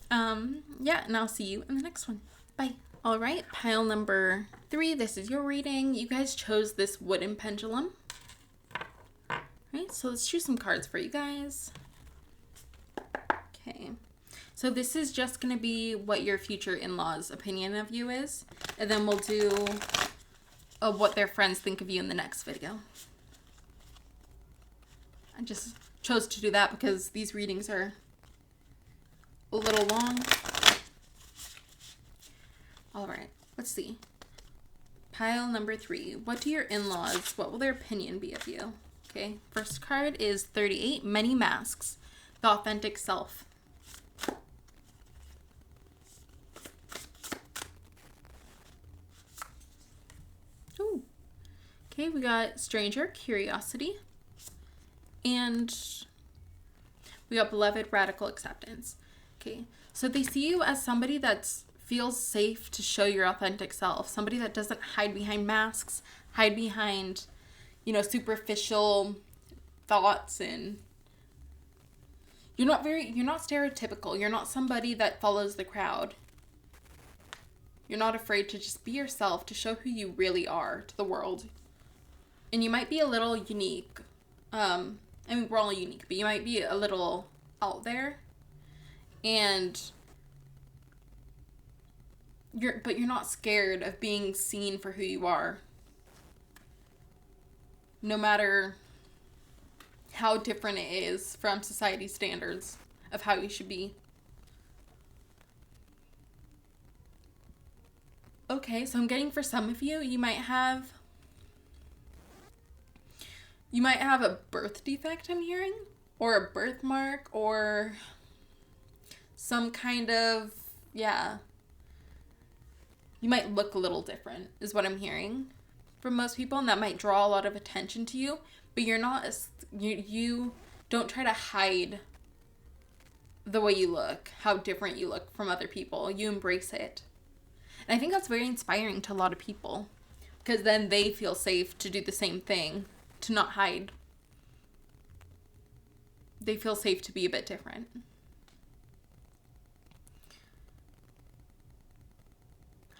Yeah, and I'll see you in the next one. Bye. All right, pile number 3. This is your reading. You guys chose this wooden pendulum. All right, so let's choose some cards for you guys. Okay. So this is just going to be what your future in-laws' opinion of you is. And then we'll do what their friends think of you in the next video. I just chose to do that because these readings are a little long. All right, let's see. Pile number 3. What do your in-laws, what will their opinion be of you? Okay, first card is 38, Many Masks, the authentic self. Ooh. Okay, we got Stranger, Curiosity. And we got Beloved, Radical Acceptance. Okay, so they see you as somebody that feels safe to show your authentic self. Somebody that doesn't hide behind masks, hide behind, superficial thoughts, and you're not stereotypical. You're not somebody that follows the crowd. You're not afraid to just be yourself, to show who you really are to the world. And you might be a little unique. We're all unique, but you might be a little out there. And you're not scared of being seen for who you are. No matter how different it is from society's standards of how you should be. Okay, so I'm getting for some of you, you might have a birth defect, I'm hearing, or a birthmark, or some kind of, you might look a little different, is what I'm hearing from most people, and that might draw a lot of attention to you, but you're not, you don't try to hide the way you look, how different you look from other people. You embrace it. And I think that's very inspiring to a lot of people, because then they feel safe to do the same thing, to not hide. They feel safe to be a bit different.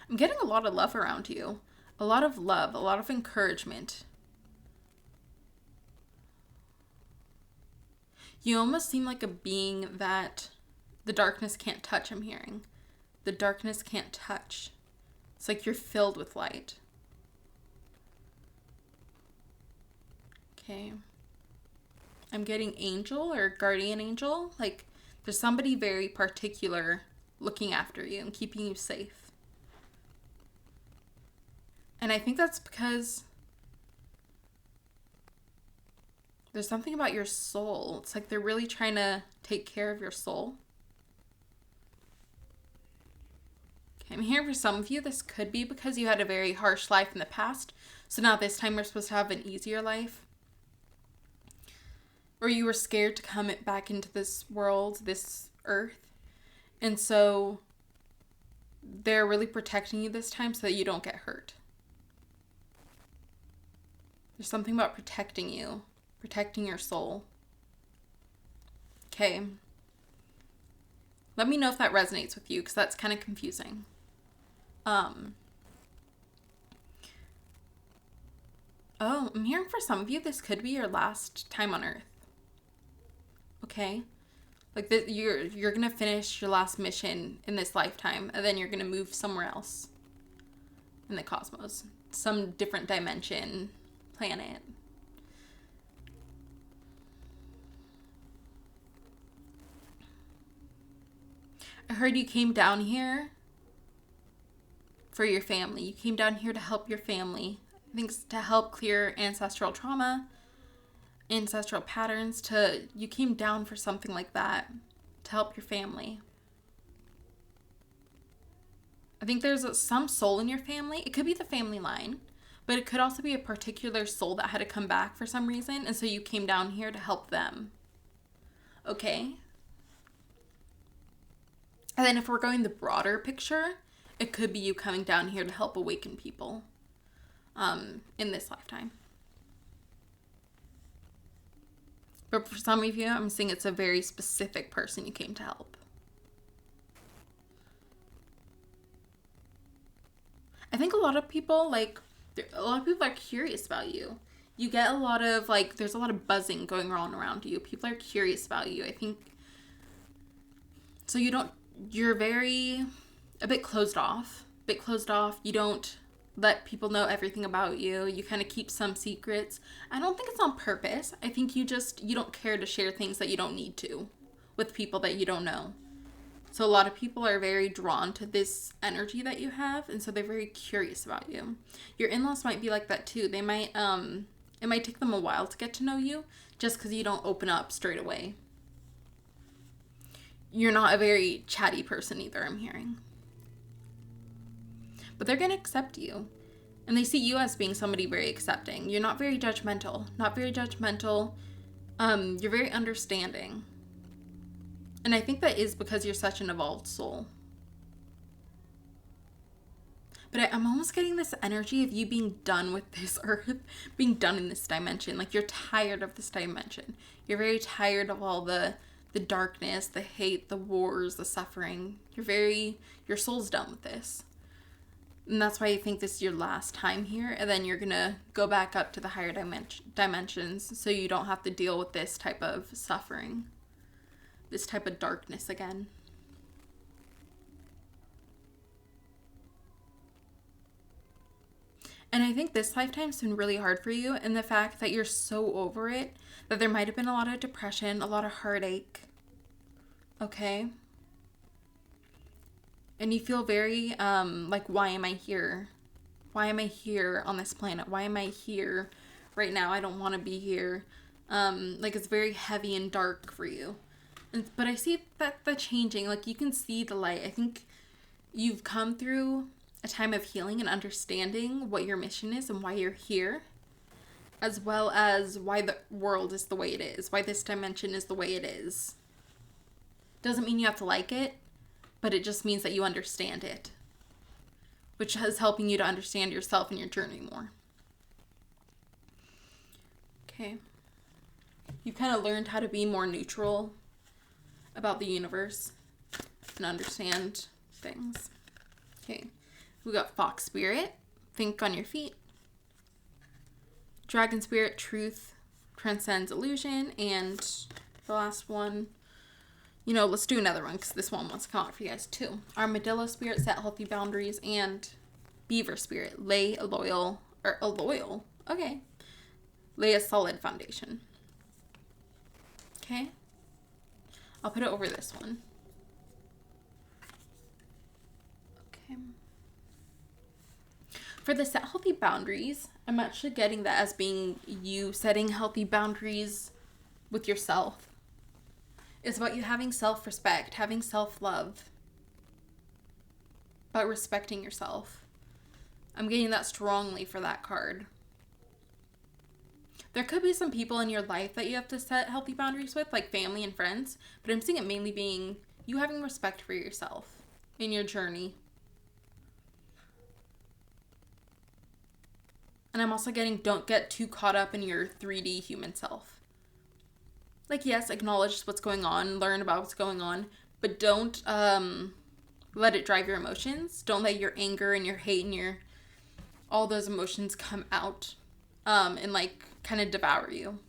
I'm getting a lot of love around you. A lot of love, a lot of encouragement. You almost seem like a being that the darkness can't touch, I'm hearing. The darkness can't touch. It's like you're filled with light. Okay. I'm getting angel or guardian angel. Like, there's somebody very particular looking after you and keeping you safe. And I think that's because there's something about your soul. It's like they're really trying to take care of your soul. Okay, I'm here for some of you. This could be because you had a very harsh life in the past. So now this time we're supposed to have an easier life. Or you were scared to come back into this world, this earth. And so they're really protecting you this time so that you don't get hurt. There's something about protecting you, protecting your soul. Okay. Let me know if that resonates with you, because that's kind of confusing. Oh, I'm hearing for some of you, this could be your last time on Earth. Okay? Like, you're going to finish your last mission in this lifetime, and then you're going to move somewhere else in the cosmos. Some different dimension, planet. I heard you came down here for your family. You came down here to help your family. I think it's to help clear ancestral trauma, ancestral patterns. You came down for something like that, to help your family. I think there's some soul in your family. It could be the family line, but it could also be a particular soul that had to come back for some reason, and so you came down here to help them. Okay? And then if we're going the broader picture, it could be you coming down here to help awaken people in this lifetime. But for some of you, I'm seeing it's a very specific person you came to help. I think a lot of people, are curious about you. You get a lot of, there's a lot of buzzing going on around you. People are curious about you. I think, so you're a bit closed off. You don't let people know everything about you. You kind of keep some secrets. I don't think it's on purpose. I think you don't care to share things that you don't need to with people that you don't know. So a lot of people are very drawn to this energy that you have, and so they're very curious about you. Your in-laws might be like that too. They might, it might take them a while to get to know you just because you don't open up straight away. You're not a very chatty person either, I'm hearing. But they're going to accept you. And they see you as being somebody very accepting. You're not very judgmental. You're very understanding. And I think that is because you're such an evolved soul. But I'm almost getting this energy of you being done with this earth, being done in this dimension. Like, you're tired of this dimension. You're very tired of all the darkness, the hate, the wars, the suffering. Your soul's done with this. And that's why you think this is your last time here. And then you're going to go back up to the higher dimensions so you don't have to deal with this type of suffering, this type of darkness again. And I think this lifetime's been really hard for you, and the fact that you're so over it, that there might have been a lot of depression, a lot of heartache. Okay? And you feel very, why am I here? Why am I here on this planet? Why am I here right now? I don't want to be here. It's very heavy and dark for you. But I see that the changing, you can see the light. I think you've come through a time of healing and understanding what your mission is and why you're here, as well as why the world is the way it is, why this dimension is the way it is. Doesn't mean you have to like it, but it just means that you understand it. which is helping you to understand yourself and your journey more. Okay. You kind of learned how to be more neutral about the universe and understand things. Okay. We got Fox Spirit, think on your feet. Dragon Spirit, truth transcends illusion. And the last one, let's do another one because this one wants to come out for you guys too. Armadillo Spirit, set healthy boundaries. And Beaver Spirit, lay a solid foundation. Okay. I'll put it over this one. Okay. For the set healthy boundaries, I'm actually getting that as being you setting healthy boundaries with yourself. It's about you having self-respect, having self-love, about respecting yourself. I'm getting that strongly for that card. There could be some people in your life that you have to set healthy boundaries with, like family and friends, but I'm seeing it mainly being you having respect for yourself in your journey. And I'm also getting don't get too caught up in your 3D human self. Like, yes, acknowledge what's going on, learn about what's going on, but don't let it drive your emotions. Don't let your anger and your hate and all those emotions come out and kind of devour you.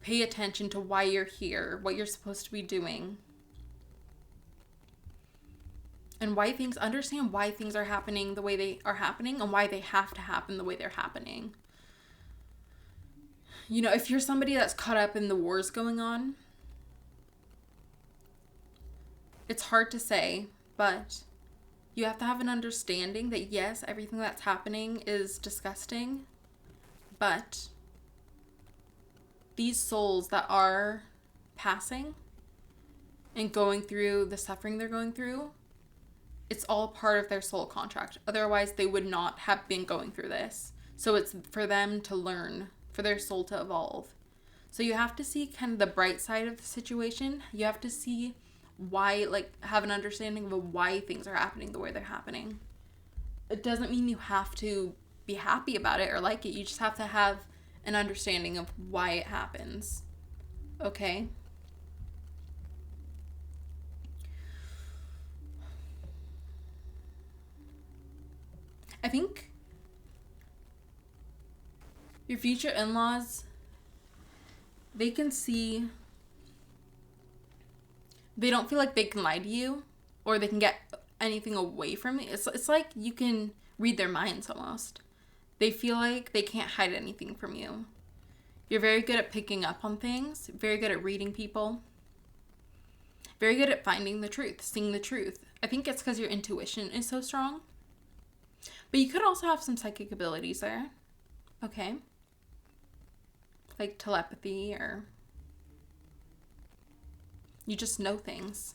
Pay attention to why you're here, what you're supposed to be doing. And understand why things are happening the way they are happening and why they have to happen the way they're happening. If you're somebody that's caught up in the wars going on, it's hard to say, but you have to have an understanding that yes, everything that's happening is disgusting, but these souls that are passing and going through the suffering they're going through, it's all part of their soul contract. Otherwise, they would not have been going through this. So it's for them to learn, for their soul to evolve. So you have to see kind of the bright side of the situation. You have to see why, have an understanding of why things are happening the way they're happening. It doesn't mean you have to be happy about it or like it. You just have to have an understanding of why it happens. Okay? I think your future in-laws, they can see, they don't feel like they can lie to you or they can get anything away from you. It's like you can read their minds almost. They feel like they can't hide anything from you. You're very good at picking up on things, very good at reading people, very good at finding the truth, seeing the truth. I think it's because your intuition is so strong. But you could also have some psychic abilities there. Okay. Like telepathy, or you just know things.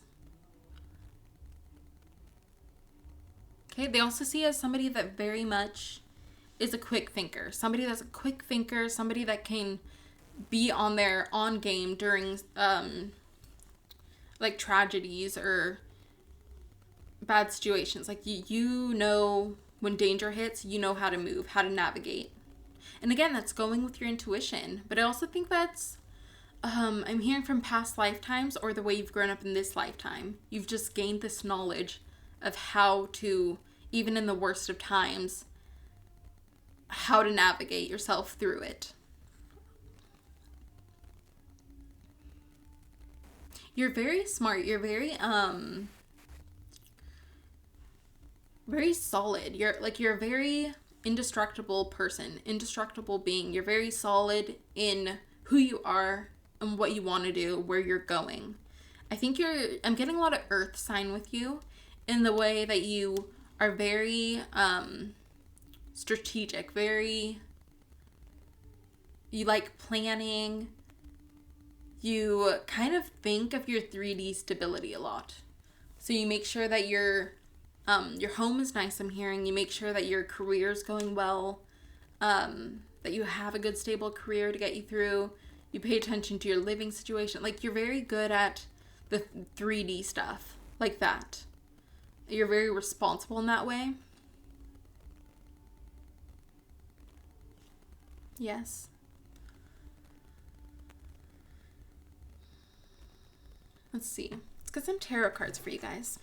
Okay, they also see you as somebody that very much is a quick thinker. Somebody that's a quick thinker, somebody that can be on their on game during tragedies or bad situations. Like you know when danger hits, you know how to move, how to navigate. And again, that's going with your intuition. But I also think that's, I'm hearing from past lifetimes or the way you've grown up in this lifetime. You've just gained this knowledge of how to, even in the worst of times, how to navigate yourself through it. You're very smart. You're very solid. You're a very indestructible person, indestructible being. You're very solid in who you are and what you want to do, where you're going. I think I'm getting a lot of earth sign with you in the way that you are very strategic, you like planning. You kind of think of your 3D stability a lot. So you make sure that your home is nice, I'm hearing. You make sure that your career is going well, that you have a good stable career to get you through. You pay attention to your living situation. Like, you're very good at the 3D stuff like that. You're very responsible in that way. Yes. Let's see. Let's get some tarot cards for you guys.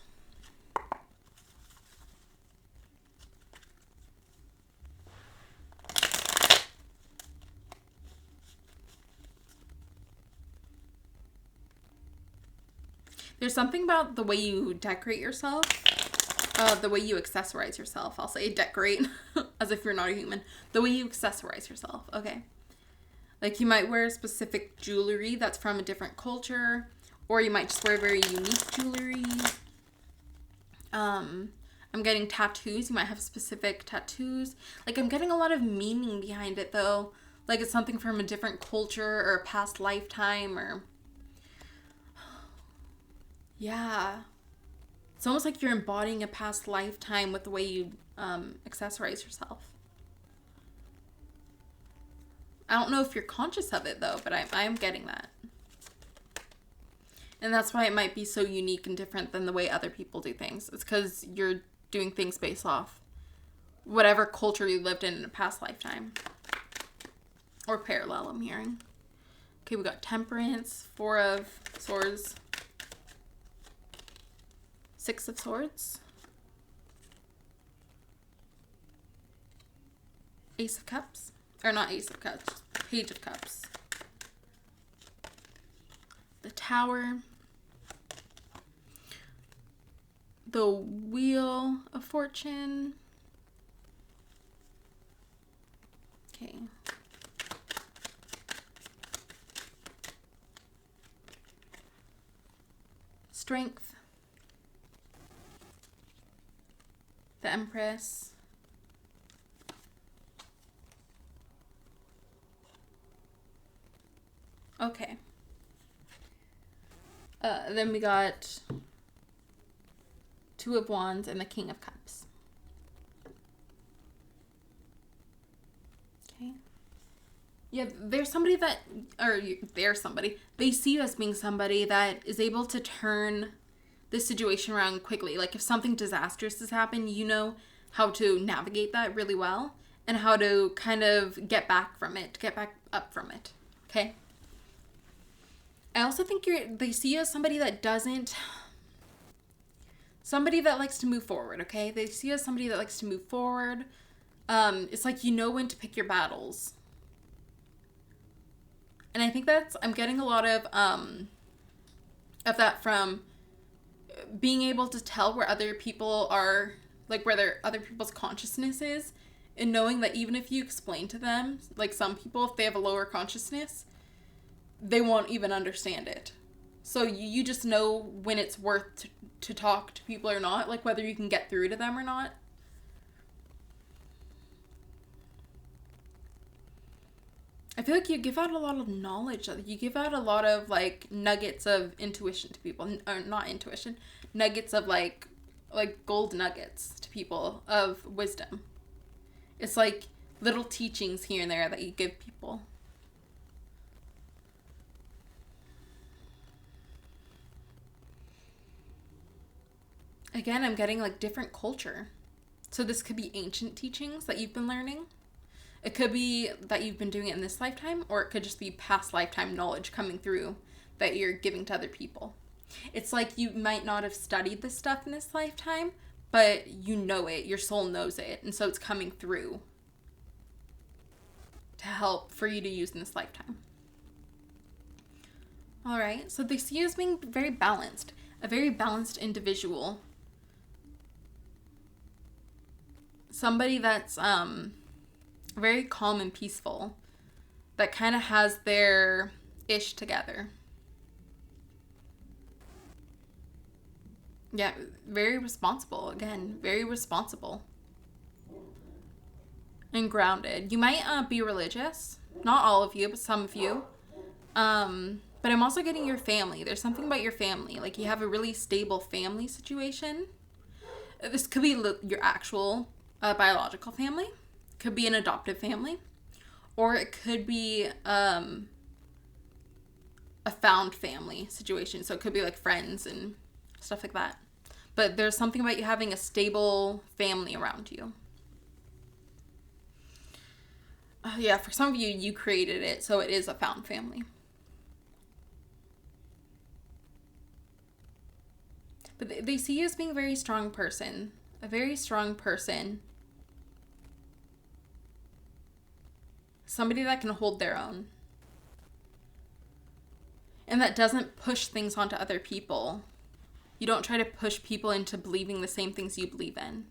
There's something about the way you decorate yourself, the way you accessorize yourself. I'll say decorate as if you're not a human. The way you accessorize yourself. Okay. Like you might wear specific jewelry that's from a different culture, or you might just wear very unique jewelry. I'm getting tattoos. You might have specific tattoos. Like I'm getting a lot of meaning behind it though. Like it's something from a different culture or a past lifetime or... Yeah. It's almost like you're embodying a past lifetime with the way you accessorize yourself. I don't know if you're conscious of it though, but I am getting that. And that's why it might be so unique and different than the way other people do things. It's because you're doing things based off whatever culture you lived in a past lifetime. Or parallel, I'm hearing. Okay, we got Temperance, 4 of Swords, 6 of Swords, Ace of Cups. Or not Ace of Cups, Page of Cups. The Tower. The Wheel of Fortune. Okay. Strength. The Empress. Okay. Then we got 2 of Wands and the King of Cups. Okay. Yeah, there's somebody that, they see you as being somebody that is able to turn this situation around quickly. Like if something disastrous has happened, you know how to navigate that really well and how to kind of get back up from it. Okay. I also think they see you as somebody that likes to move forward, okay? They see you as somebody that likes to move forward. It's like you know when to pick your battles. And I think I'm getting a lot of that from being able to tell where other people are, like where other people's consciousness is, and knowing that even if you explain to them, like some people, if they have a lower consciousness, they won't even understand it. So you just know when it's worth to talk to people or not, like whether you can get through to them or not. I feel like you give out a lot of knowledge. You give out a lot of like nuggets of intuition to people, or not intuition, nuggets of like gold nuggets to people of wisdom. It's like little teachings here and there that you give people. Again, I'm getting like different culture. So this could be ancient teachings that you've been learning. It could be that you've been doing it in this lifetime, or it could just be past lifetime knowledge coming through that you're giving to other people. It's like you might not have studied this stuff in this lifetime, but you know it. Your soul knows it. And so it's coming through to help for you to use in this lifetime. All right. So they see you as being very balanced, a very balanced individual. Somebody that's very calm and peaceful, that kind of has their ish together. Yeah, very responsible. Again, very responsible. And grounded. You might be religious. Not all of you, but some of you. But I'm also getting your family. There's something about your family. Like you have a really stable family situation. This could be your actual biological family. Could be an adoptive family. Or it could be a found family situation. So it could be like friends and stuff like that. But there's something about you having a stable family around you. Yeah, for some of you, you created it, so it is a found family. But they see you as being a very strong person. A very strong person. Somebody that can hold their own. And that doesn't push things onto other people. You don't try to push people into believing the same things you believe in.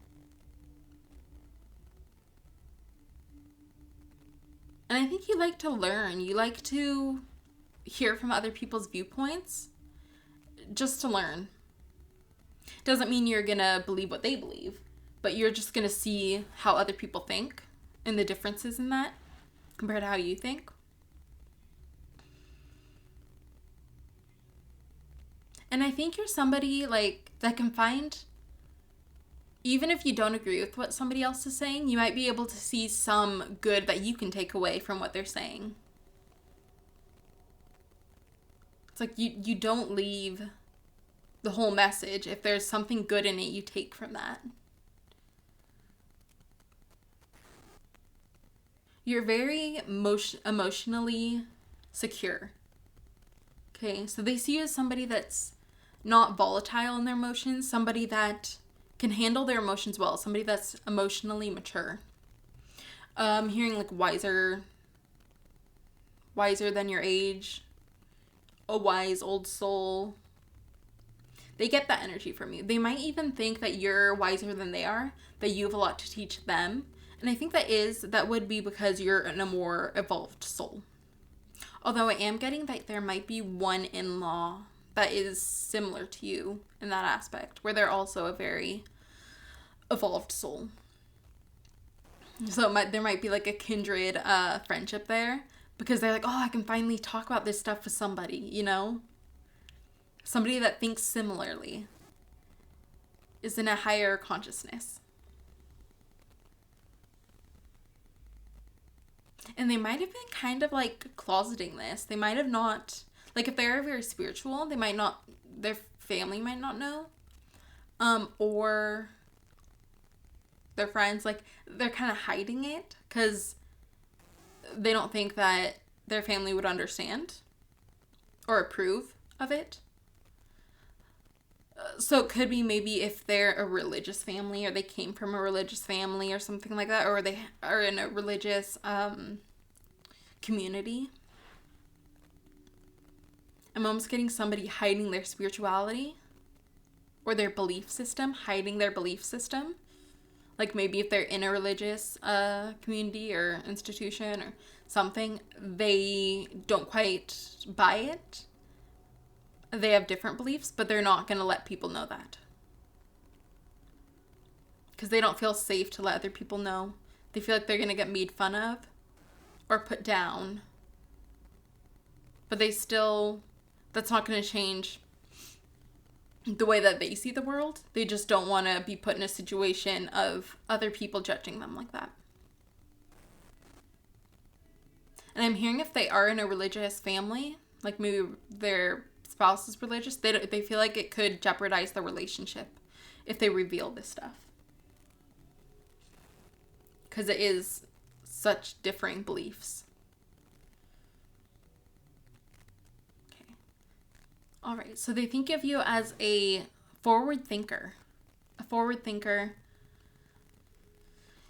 And I think you like to learn. You like to hear from other people's viewpoints just to learn. Doesn't mean you're going to believe what they believe, but you're just going to see how other people think and the differences in that compared to how you think. And I think you're somebody like that can find, even if you don't agree with what somebody else is saying, you might be able to see some good that you can take away from what they're saying. It's like you don't leave the whole message. If there's something good in it, you take from that. You're very emotionally secure. Okay, so they see you as somebody that's not volatile in their emotions, somebody that can handle their emotions well, somebody that's emotionally mature. Hearing like wiser than your age, a wise old soul. They get that energy from you. They might even think that you're wiser than they are, that you have a lot to teach them. And I think that would be because you're in a more evolved soul. Although I am getting that there might be one in-law that is similar to you in that aspect, where they're also a very evolved soul. So there might be like a kindred friendship there, because they're like, oh, I can finally talk about this stuff with somebody, you know? Somebody that thinks similarly, is in a higher consciousness. And they might have been kind of like closeting this. They might have not, like if they're very spiritual, they might not, their family might not know. Or their friends, like they're kind of hiding it because they don't think that their family would understand or approve of it. So it could be maybe if they're a religious family or they came from a religious family or something like that, or they are in a religious community. I'm almost getting somebody hiding their spirituality or their belief system, hiding their belief system. Like maybe if they're in a religious community or institution or something, they don't quite buy it. They have different beliefs, but they're not going to let people know that. Because they don't feel safe to let other people know. They feel like they're going to get made fun of or put down. But that's not going to change the way that they see the world. They just don't want to be put in a situation of other people judging them like that. And I'm hearing if they are in a religious family, like maybe their spouse is religious, they feel like it could jeopardize the relationship if they reveal this stuff. Because it is such differing beliefs. Okay. All right, so they think of you as a forward thinker. A forward thinker.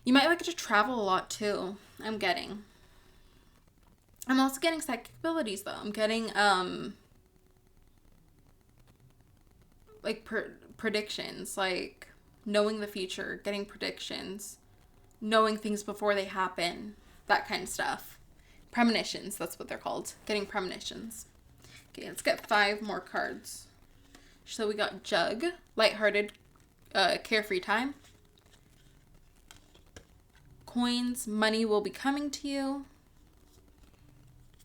You might like to travel a lot too, I'm getting. I'm also getting psychic abilities though. I'm getting like predictions, like knowing the future, getting predictions, knowing things before they happen, that kind of stuff. Premonitions, that's what they're called. Getting premonitions. Okay, let's get 5 more cards. So we got Jug, lighthearted, carefree time. Coins, money will be coming to you.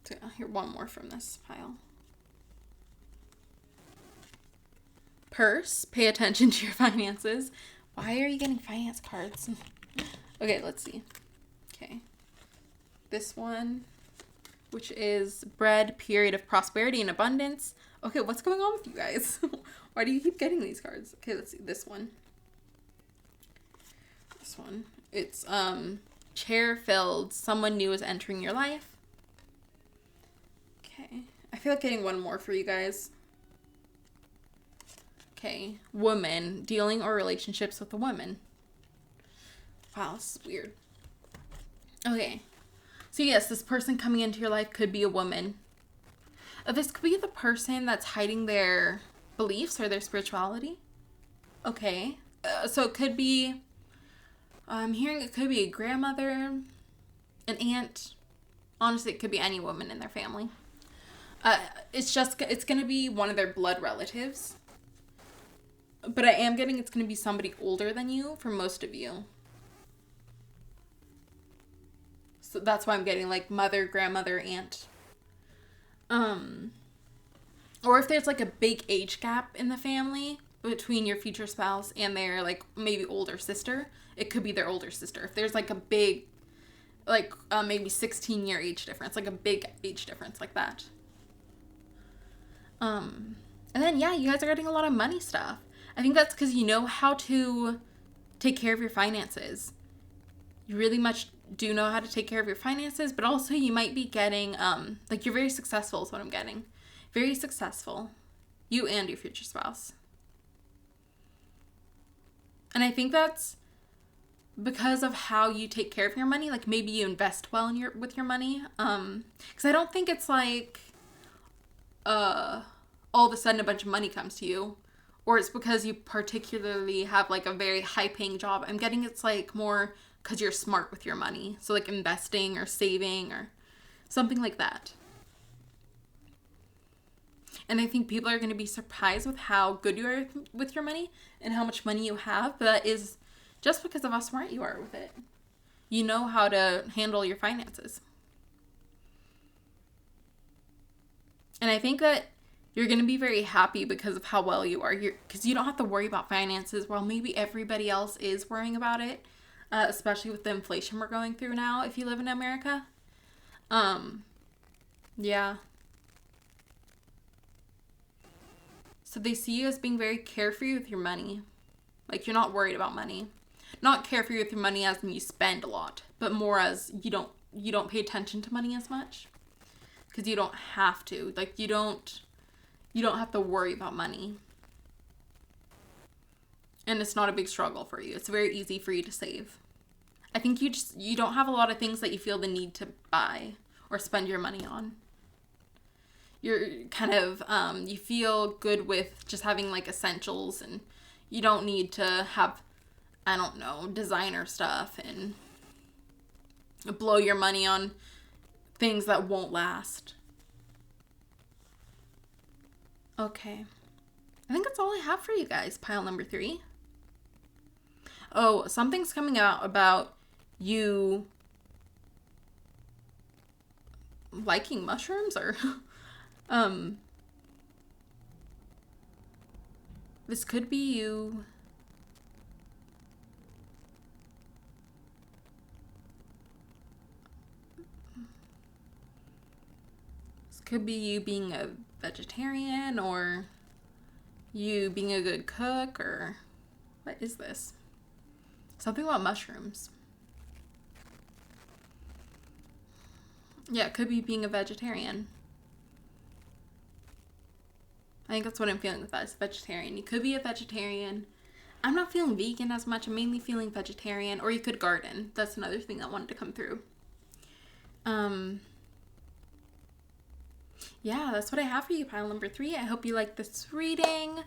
So here, one more from this pile. Purse, pay attention to your finances. Why are you getting finance cards? Okay, let's see. Okay. This one, which is bread, period of prosperity and abundance. Okay, what's going on with you guys? Why do you keep getting these cards? Okay, let's see. This one. This one. It's, chair filled. Someone new is entering your life. Okay. I feel like getting one more for you guys. Okay. Woman. Dealing or relationships with a woman. Wow, this is weird. Okay. So yes, this person coming into your life could be a woman. This could be the person that's hiding their beliefs or their spirituality. Okay. So it could be, I'm hearing it could be a grandmother, an aunt. Honestly, it could be any woman in their family. It's going to be one of their blood relatives. But I am getting it's going to be somebody older than you for most of you. So that's why I'm getting like mother, grandmother, aunt. Or if there's like a big age gap in the family between your future spouse and their like maybe older sister, it could be their older sister. If there's like a big, like maybe 16-year age difference, like a big age difference like that. And then yeah, you guys are getting a lot of money stuff. I think that's because you know how to take care of your finances. You really much do know how to take care of your finances, but also you might be getting, like you're very successful is what I'm getting. Very successful. You and your future spouse. And I think that's because of how you take care of your money. Like maybe you invest well with your money. Because I don't think it's like, all of a sudden a bunch of money comes to you. Or it's because you particularly have like a very high paying job. I'm getting it's like more because you're smart with your money. So like investing or saving or something like that. And I think people are going to be surprised with how good you are with your money and how much money you have. But that is just because of how smart you are with it. You know how to handle your finances. And I think that you're going to be very happy because of how well you are. Because you don't have to worry about finances while maybe everybody else is worrying about it. Especially with the inflation we're going through now if you live in America. Yeah. So they see you as being very carefree with your money. Like you're not worried about money. Not carefree with your money as in you spend a lot, but more as you don't pay attention to money as much. Because you don't have to. Like you don't have to worry about money. And it's not a big struggle for you. It's very easy for you to save. I think you don't have a lot of things that you feel the need to buy or spend your money on. You're kind of, you feel good with just having like essentials and you don't need to have, I don't know, designer stuff and blow your money on things that won't last. Okay. I think that's all I have for you guys, pile number 3. Oh, something's coming out about you liking mushrooms or this could be you being a vegetarian or you being a good cook or what is this? Something about mushrooms. Yeah, it could be being a vegetarian. I think that's what I'm feeling with that, is vegetarian. You could be a vegetarian. I'm not feeling vegan as much. I'm mainly feeling vegetarian. Or you could garden. That's another thing that wanted to come through. Yeah, that's what I have for you, pile number 3. I hope you like this reading.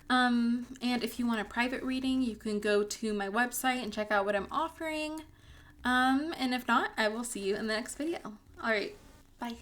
And if you want a private reading, you can go to my website and check out what I'm offering. And if not, I will see you in the next video. All right, bye.